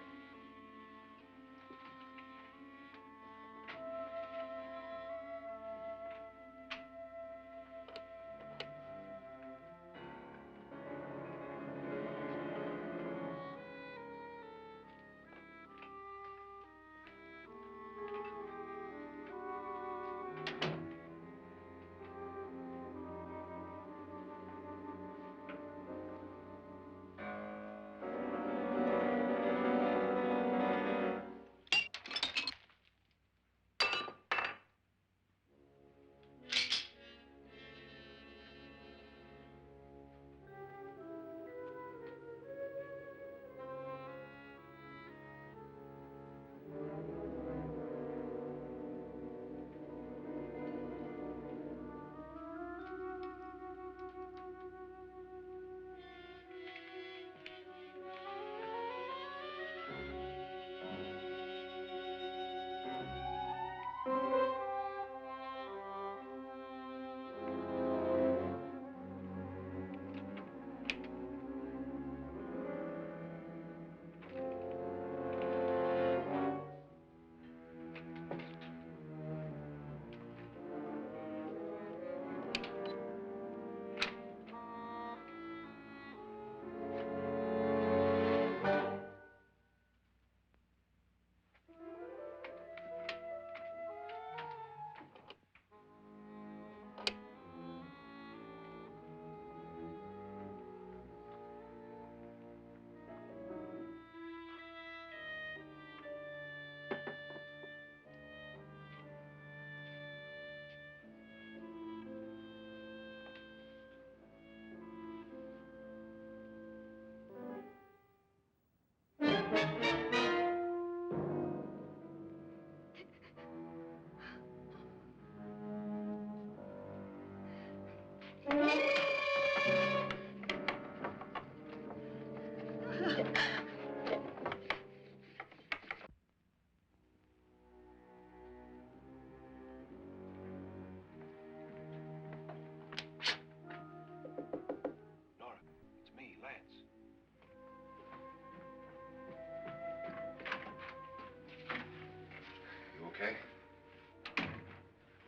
Okay?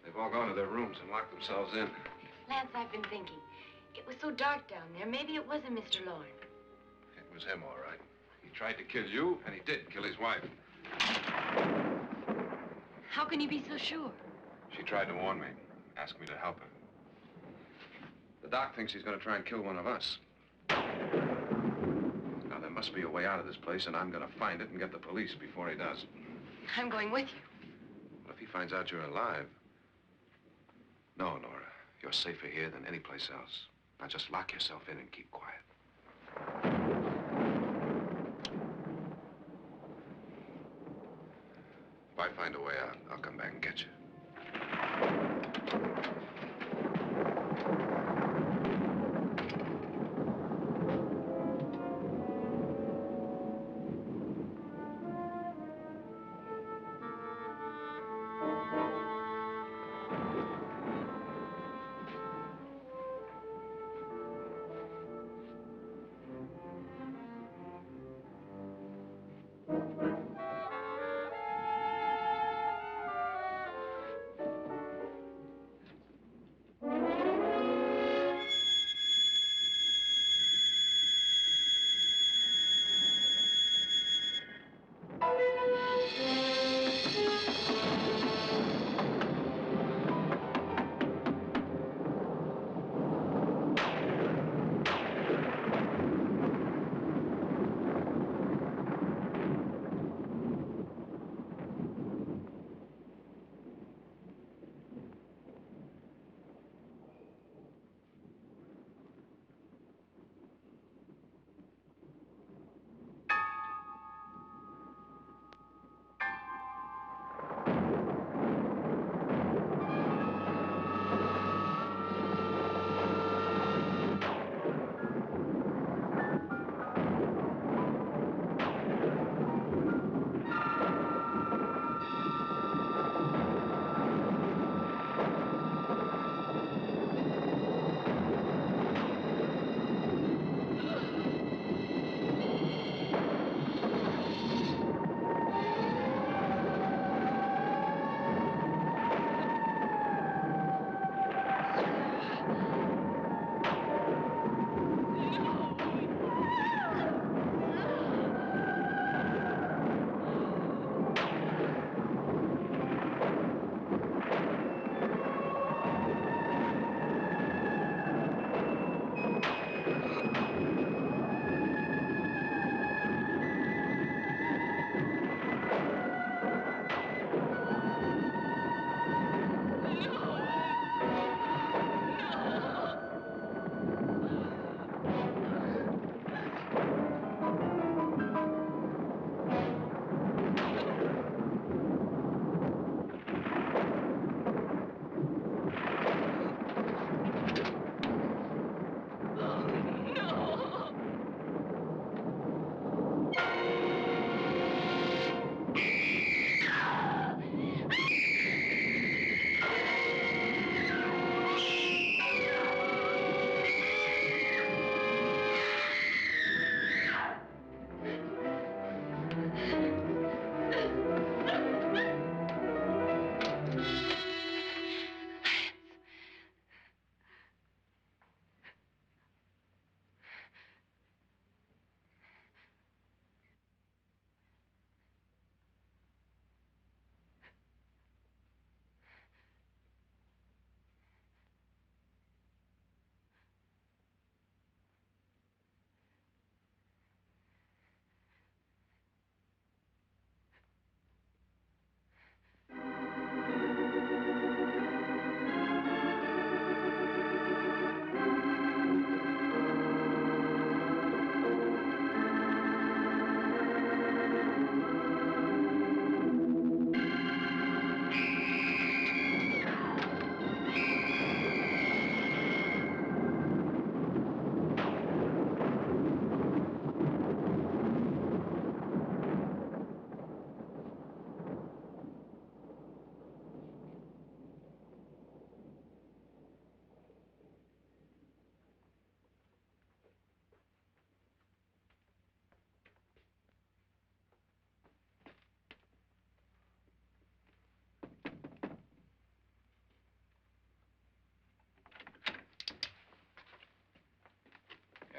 They've all gone to their rooms and locked themselves in. Lance, I've been thinking. It was so dark down there. Maybe it wasn't Mr. Lorne. It was him, all right. He tried to kill you, and he did kill his wife. How can you be so sure? She tried to warn me, asked me to help her. The doc thinks he's going to try and kill one of us. Now, there must be a way out of this place, and I'm going to find it and get the police before he does. I'm going with you. Well, if he finds out you're alive... No, Nora. You're safer here than any place else. Now, just lock yourself in and keep quiet. If I find a way out, I'll come back and get you.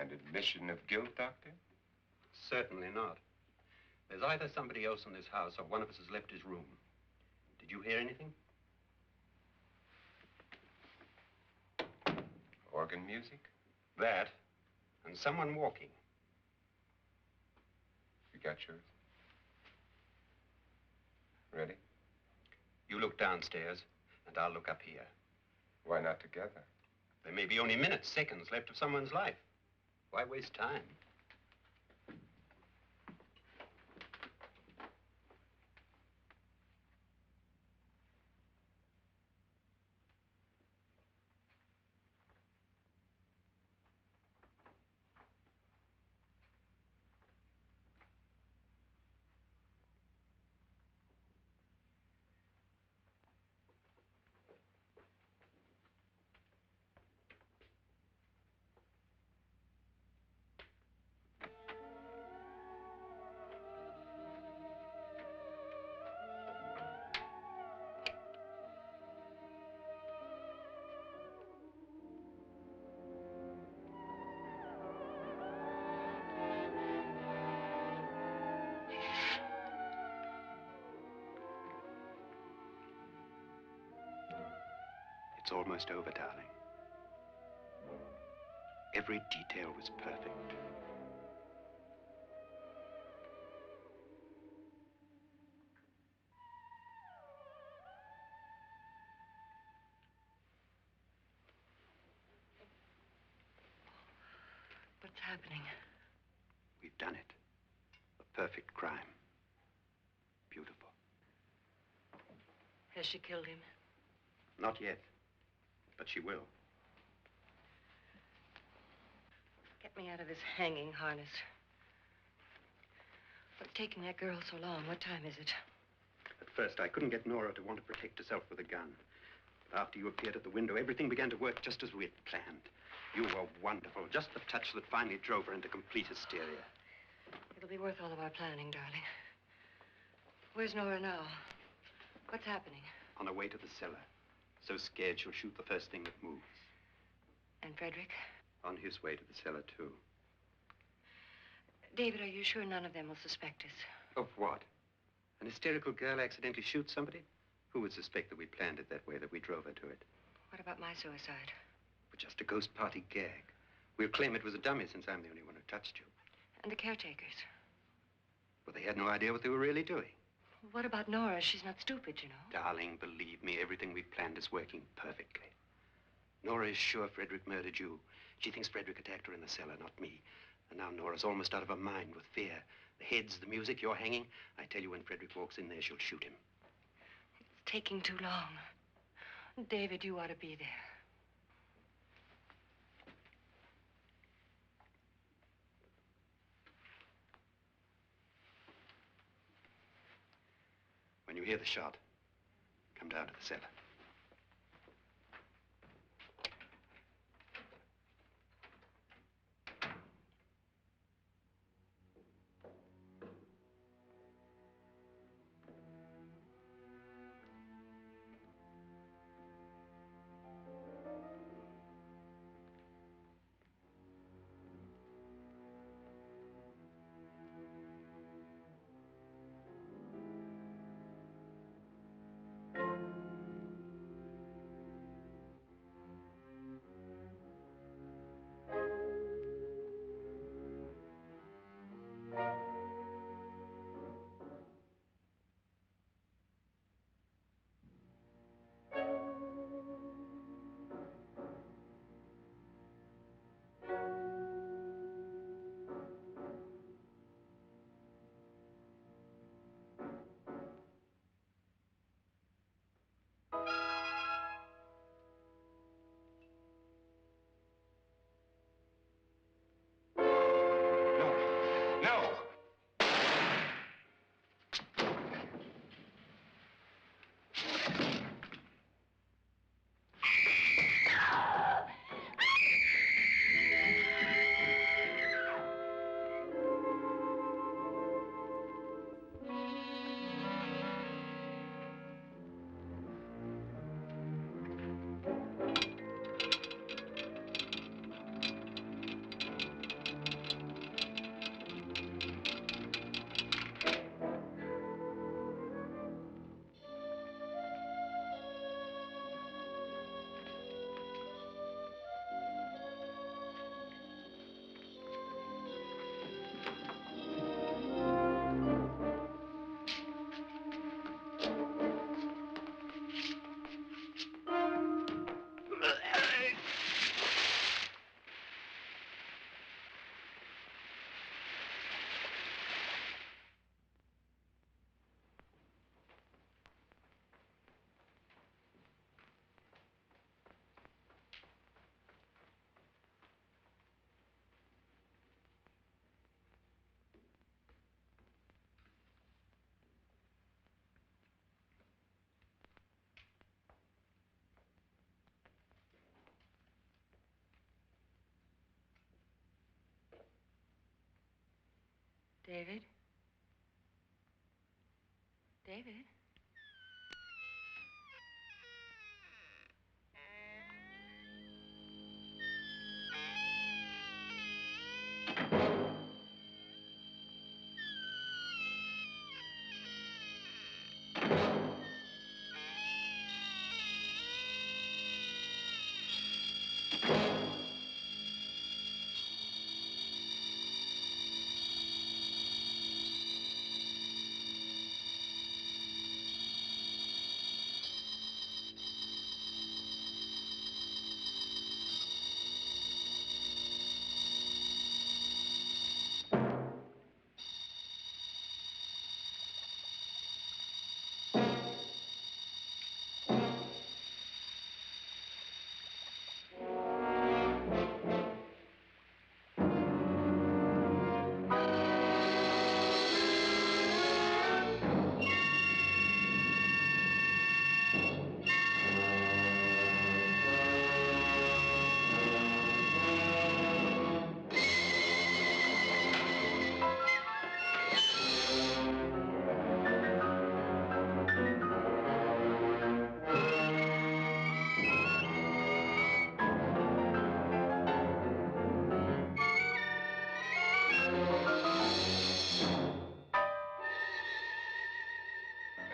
An admission of guilt, Doctor? Certainly not. There's either somebody else in this house or one of us has left his room. Did you hear anything? Organ music? That, and someone walking. You got yours? Ready? You look downstairs, and I'll look up here. Why not together? There may be only minutes, seconds left of someone's life. Why waste time? It's almost over, darling. Every detail was perfect. What's happening? We've done it. A perfect crime. Beautiful. Has she killed him? Not yet, but she will. Get me out of this hanging harness. What's taking that girl so long? What time is it? At first, I couldn't get Nora to want to protect herself with a gun. But after you appeared at the window, everything began to work just as we had planned. You were wonderful. Just the touch that finally drove her into complete hysteria. It'll be worth all of our planning, darling. Where's Nora now? What's happening? On her way to the cellar. So scared she'll shoot the first thing that moves. And Frederick? On his way to the cellar, too. David, are you sure none of them will suspect us? Of what? An hysterical girl accidentally shoots somebody? Who would suspect that we planned it that way, that we drove her to it? What about my suicide? But just a ghost party gag. We'll claim it was a dummy since I'm the only one who touched you. And the caretakers? Well, they had no idea what they were really doing. What about Nora? She's not stupid, you know. Darling, believe me, everything we planned is working perfectly. Nora is sure Frederick murdered you. She thinks Frederick attacked her in the cellar, not me. And now Nora's almost out of her mind with fear. The heads, the music, you're hanging. I tell you, when Frederick walks in there, she'll shoot him. It's taking too long. David, you ought to be there. When you hear the shot, come down to the cellar. David? David?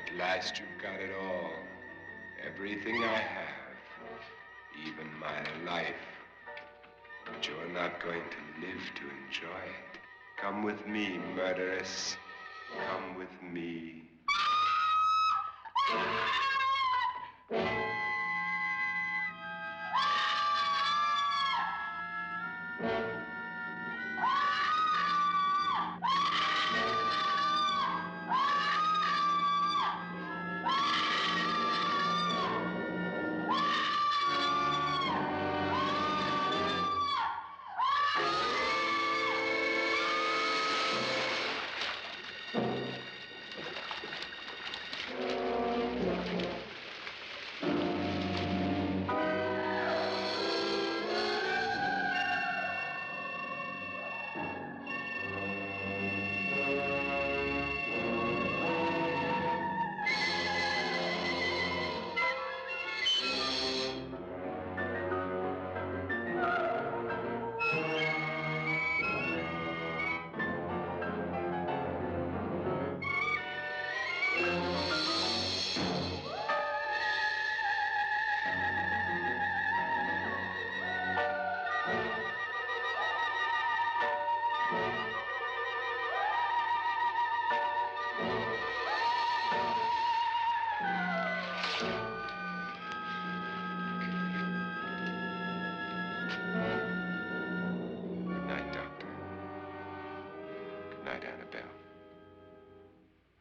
At last you've got it all. Everything I have. Even my life. But you're not going to live to enjoy it. Come with me, murderess. Come with me.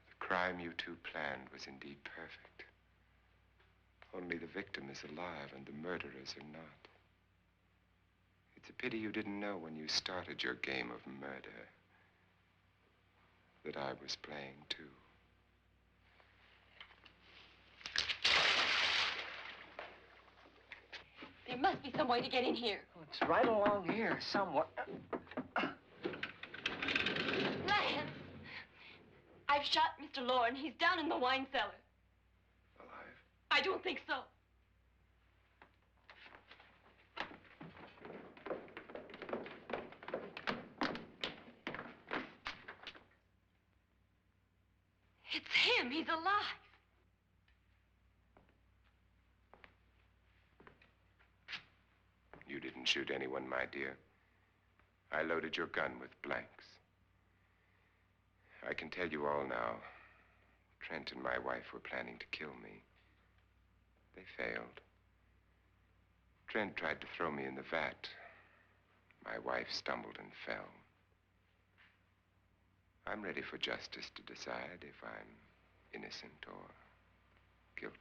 The crime you two planned was indeed perfect. Only the victim is alive and the murderers are not. It's a pity you didn't know when you started your game of murder that I was playing too. There must be some way to get in here. Oh, it's right along here somewhere. Lance! I've shot Mr. Loren. He's down in the wine cellar. Alive? I don't think so. It's him. He's alive. You didn't shoot anyone, my dear. I loaded your gun with blanks. I can tell you all now. Trent and my wife were planning to kill me. They failed. Trent tried to throw me in the vat. My wife stumbled and fell. I'm ready for justice to decide if I'm innocent or guilty.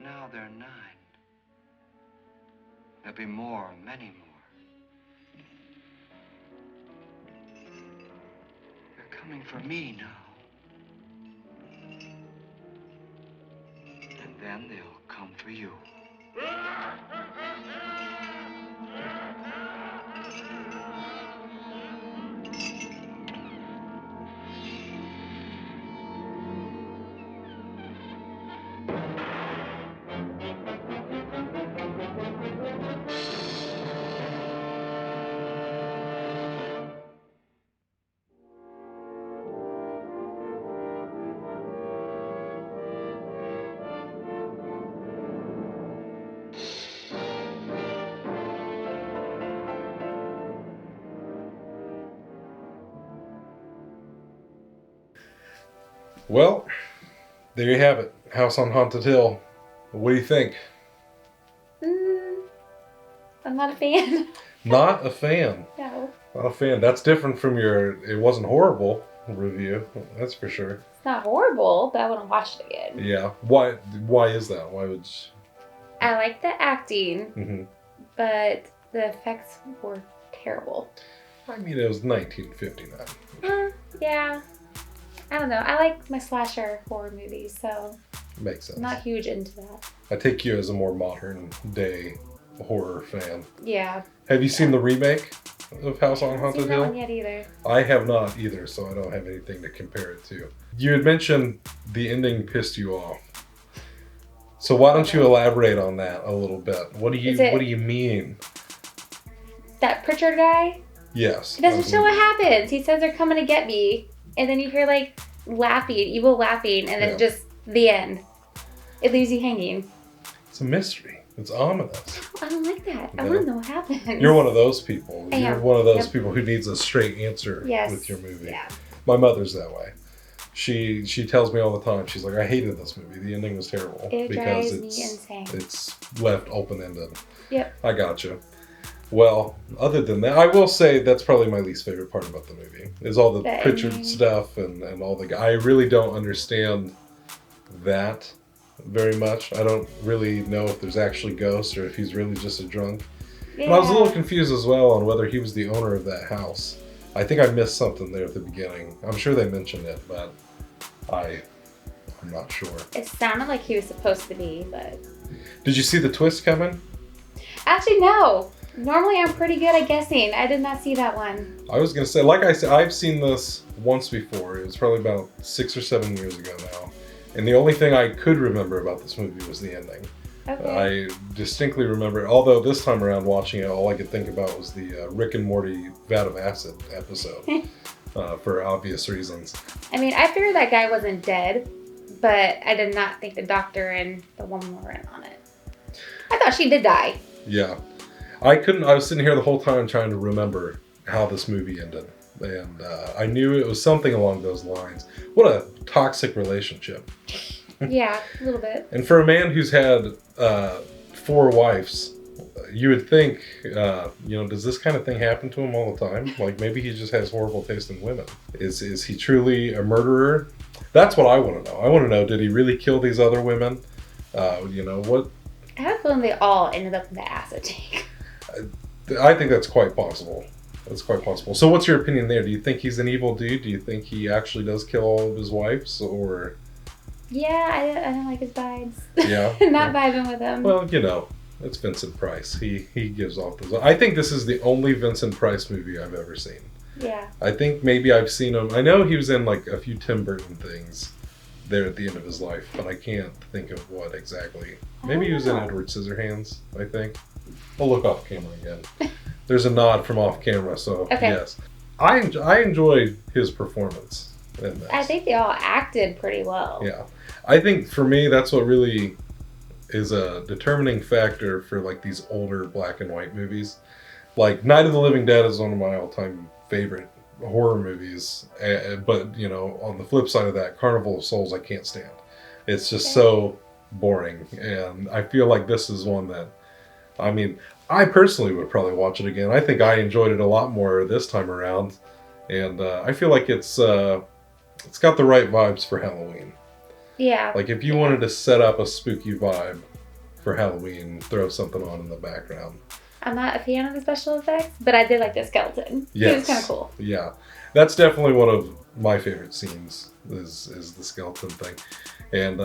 Now they're 9. There'll be more, many more. They're coming for me now. And then they'll come for you. Well, there you have it. House on Haunted Hill. What do you think? I'm not a fan. Not a fan. No. Not a fan. That's different from your "it wasn't horrible" review. That's for sure. It's not horrible, but I wouldn't watch it again. Yeah. Why is that? Why would you... I like the acting, Mm-hmm. but the effects were terrible. I mean, it was 1959. Yeah. I don't know. I like my slasher horror movies, so Makes sense. I'm not huge into that. I take you as a more modern day horror fan. Yeah. Have you seen the remake of House on I haven't Haunted seen that Hill? one yet either. I have not either, so I don't have anything to compare it to. You had mentioned the ending pissed you off. So why don't you elaborate on that a little bit? What do you mean? That Pritchard guy? Yes. He doesn't show what happens. He says they're coming to get me, and then you hear like laughing, evil laughing, and then just the end. It leaves you hanging. It's a mystery. It's ominous. I don't like that. I want to know what happens. You're one of those people. I You're am. one of those Yep. people who needs a straight answer Yes. with your movie. Yeah. My mother's that way. She tells me all the time. She's like, I hated this movie. The ending was terrible It because drives me insane. it's left open ended. Yep. I gotcha. Well, other than that, I will say that's probably my least favorite part about the movie is all the Pritchard ending. stuff and all the. I really don't understand that very much. I don't really know if there's actually ghosts or if he's really just a drunk. Yeah. And I was a little confused as well on whether he was the owner of that house. I think I missed something there at the beginning. I'm sure they mentioned it, but I'm not sure. It sounded like he was supposed to be, but... Did you see the twist coming? Actually, no. Normally, I'm pretty good at guessing. I did not see that one. I was going to say, like I said, I've seen this once before. It was probably about 6 or 7 years ago now. And the only thing I could remember about this movie was the ending. Okay. I distinctly remember, although this time around watching it, all I could think about was the Rick and Morty Vat of Acid episode, for obvious reasons. I mean, I figured that guy wasn't dead, but I did not think the doctor and the woman were in on it. I thought she did die. Yeah. I was sitting here the whole time trying to remember how this movie ended. And I knew it was something along those lines. What a toxic relationship. Yeah, a little bit. And for a man who's had 4 wives, you would think, does this kind of thing happen to him all the time? Like maybe he just has horrible taste in women. Is he truly a murderer? That's what I want to know. I want to know, did he really kill these other women? What? I have a feeling they all ended up in the acid tank. I think that's quite possible. That's quite possible. So what's your opinion there? Do you think he's an evil dude? Do you think he actually does kill all of his wives? Or... Yeah, I don't like his vibes. Yeah. Not vibing with him. Well, it's Vincent Price. He gives off those. I think this is the only Vincent Price movie I've ever seen. Yeah. I think maybe I've seen him. I know he was in like a few Tim Burton things there at the end of his life, but I can't think of what exactly. Maybe he was in Edward Scissorhands, I think. I'll look off camera again. There's a nod from off camera, so yes. I enjoyed his performance in this. I think they all acted pretty well. Yeah. I think for me, that's what really is a determining factor for like these older black and white movies. Like Night of the Living Dead is one of my all-time favorite horror movies. But, on the flip side of that, Carnival of Souls I can't stand. It's just so boring. And I feel like this is one that, I personally would probably watch it again. I think I enjoyed it a lot more this time around. And I feel like it's got the right vibes for Halloween. Yeah. Like if you wanted to set up a spooky vibe for Halloween, throw something on in the background. I'm not a fan of the special effects, but I did like the skeleton. Yes. It was kind of cool. Yeah, that's definitely one of my favorite scenes. Is the skeleton thing, and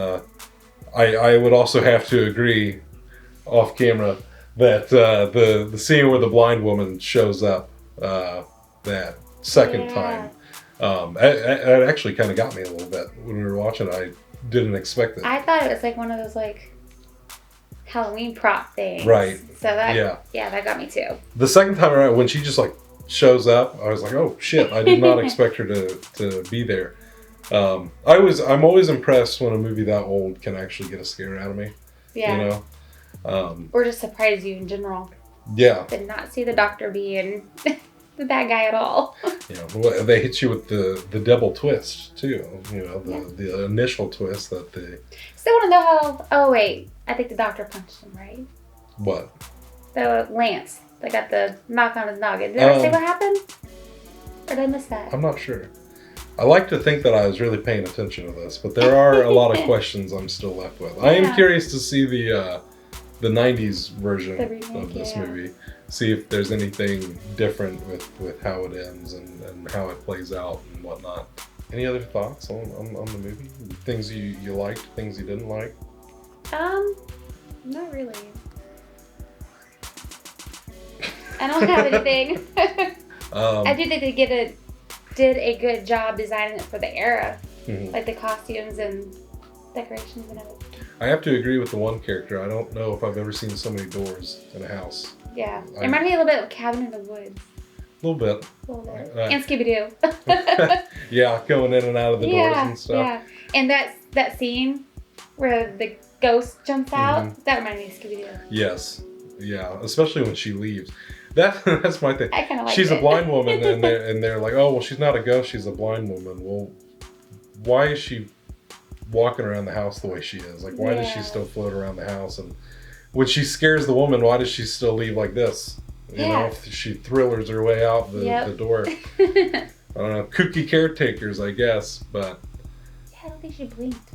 I would also have to agree, off camera, that the scene where the blind woman shows up that second time, it actually kind of got me a little bit when we were watching it. I didn't expect it. I thought it was like one of those like Halloween prop things. Right. So that that got me too. The second time around, when she just like shows up, I was like, oh shit, I did not expect her to be there. I'm always impressed when a movie that old can actually get a scare out of me. Yeah. You know? Or just surprise you in general. Yeah. Did not see the doctor being the bad guy at all. You know, they hit you with the double twist too. You know, the initial twist that the. Still want to know how. Oh wait, I think the doctor punched him, right? What? The Lance. They got the knock on his noggin. Did I say what happened? Or did I miss that? I'm not sure. I like to think that I was really paying attention to this, but there are a lot of questions I'm still left with. I am curious to see the 90s version of this movie. See if there's anything different with how it ends and how it plays out and whatnot. Any other thoughts on the movie? Things you liked, things you didn't like? Not really. I don't have anything. I do think they did a good job designing it for the era. Mm-hmm. Like the costumes and decorations and everything. I have to agree with the one character. I don't know if I've ever seen so many doors in a house. Yeah. It reminded me a little bit of Cabin in the Woods. A little bit. And Scooby-Doo. Yeah, going in and out of the doors and stuff. Yeah. And that scene where the ghost jumps out, that reminded me of Scooby-Doo. Yes. Yeah, especially when she leaves. That's my thing. I kind of like She's a blind woman, and they're like, oh, well, she's not a ghost, she's a blind woman. Well, why is she walking around the house the way she is? Like, why does she still float around the house? And when she scares the woman, why does she still leave like this? You know, if she thrillers her way out the door. I don't know, kooky caretakers, I guess, but... Yeah, I don't think she blinked.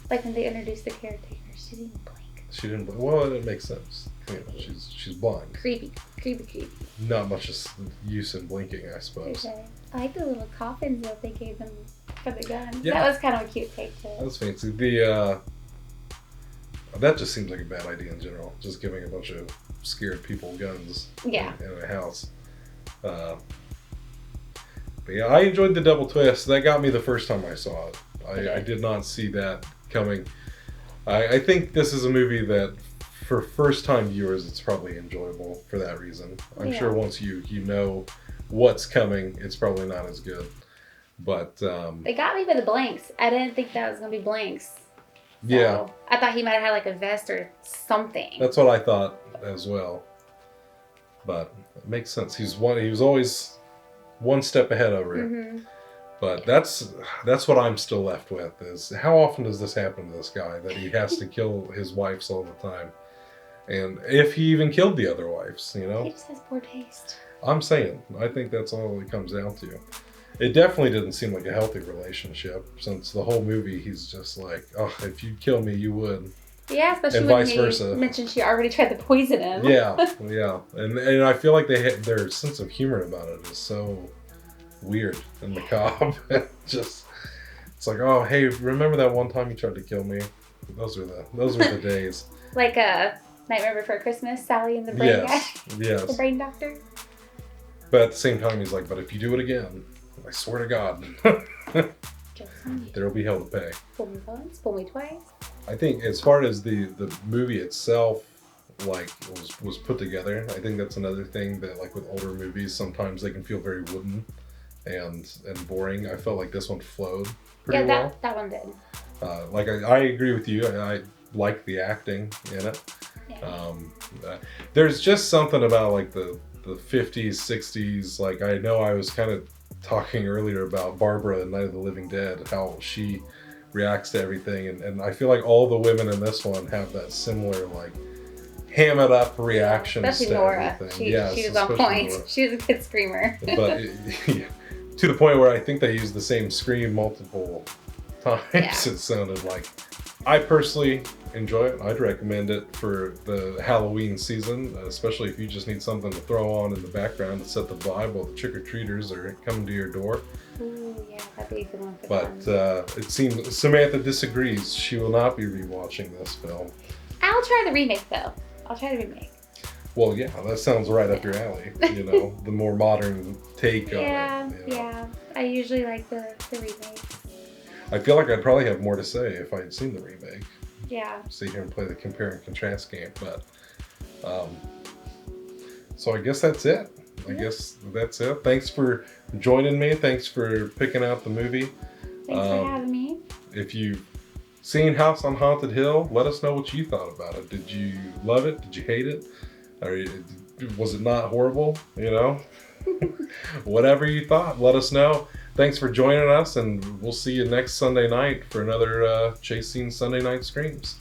Like when they introduced the caretakers, she didn't blink. She didn't blink. Well, it makes sense. You know, she's blind. Creepy. Not much use in blinking, I suppose. Okay. I like the little coffins that they gave them for the gun. Yeah. That was kind of a cute take too. That was fancy. That just seems like a bad idea in general. Just giving a bunch of scared people guns in a house. But yeah, I enjoyed the double twist. That got me the first time I saw it. I did not see that coming. I think this is a movie that, for first-time viewers, it's probably enjoyable for that reason. I'm sure once you know what's coming, it's probably not as good. But they got me with the blanks. I didn't think that was gonna be blanks. So I thought he might have had like a vest or something. That's what I thought as well. But it makes sense. He was always one step ahead of her. Mm-hmm. But that's what I'm still left with, is how often does this happen to this guy, that he has to kill his wives all the time? And if he even killed the other wives, you know? He just has poor taste. I'm saying, I think that's all it comes down to. It definitely didn't seem like a healthy relationship, since the whole movie he's just like, oh, if you'd kill me, you would. Yeah, especially and when vice versa. Mentioned she already tried to poison him. Yeah. And I feel like their sense of humor about it is so weird and macabre. Just, it's like, oh, hey, remember that one time you tried to kill me? Those were the days. Like Nightmare Before Christmas, Sally and the brain guy. Yes. The brain doctor. But at the same time, he's like, but if you do it again, I swear to God, there'll be hell to pay. Fool me once, fool me twice. I think as far as the movie itself, like, was put together, I think that's another thing that, like, with older movies, sometimes they can feel very wooden and boring. I felt like this one flowed pretty well. Yeah, that one did. Like, I agree with you. I like the acting in it. Yeah. There's just something about, like, the 50s, 60s. Like, I know I was kind of talking earlier about Barbara in Night of the Living Dead, how she reacts to everything, and I feel like all the women in this one have that similar, like, ham it up reactions especially to Nora. everything. She was on point. Nora. She was a good screamer. But to the point where I think they used the same scream multiple times. Yeah. It sounded like. I personally enjoy it. I'd recommend it for the Halloween season, especially if you just need something to throw on in the background to set the vibe while the trick-or-treaters are coming to your door. Ooh, yeah, that'd be a good one for But it seems Samantha disagrees. She will not be rewatching this film. I'll try the remake, though. I'll try the remake. Well, yeah, that sounds right up your alley. You know, the more modern take on it. Yeah. I usually like the remake. I feel like I'd probably have more to say if I had seen the remake. Yeah. Sit here and play the compare and contrast game, but so I guess that's it. Thanks for joining me. Thanks for picking out the movie. Thanks for having me. If you've seen House on Haunted Hill, let us know what you thought about it. Did you love it? Did you hate it? Or was it not horrible? You know, whatever you thought, let us know. Thanks for joining us, and we'll see you next Sunday night for another Chase Scene Sunday Night Screams.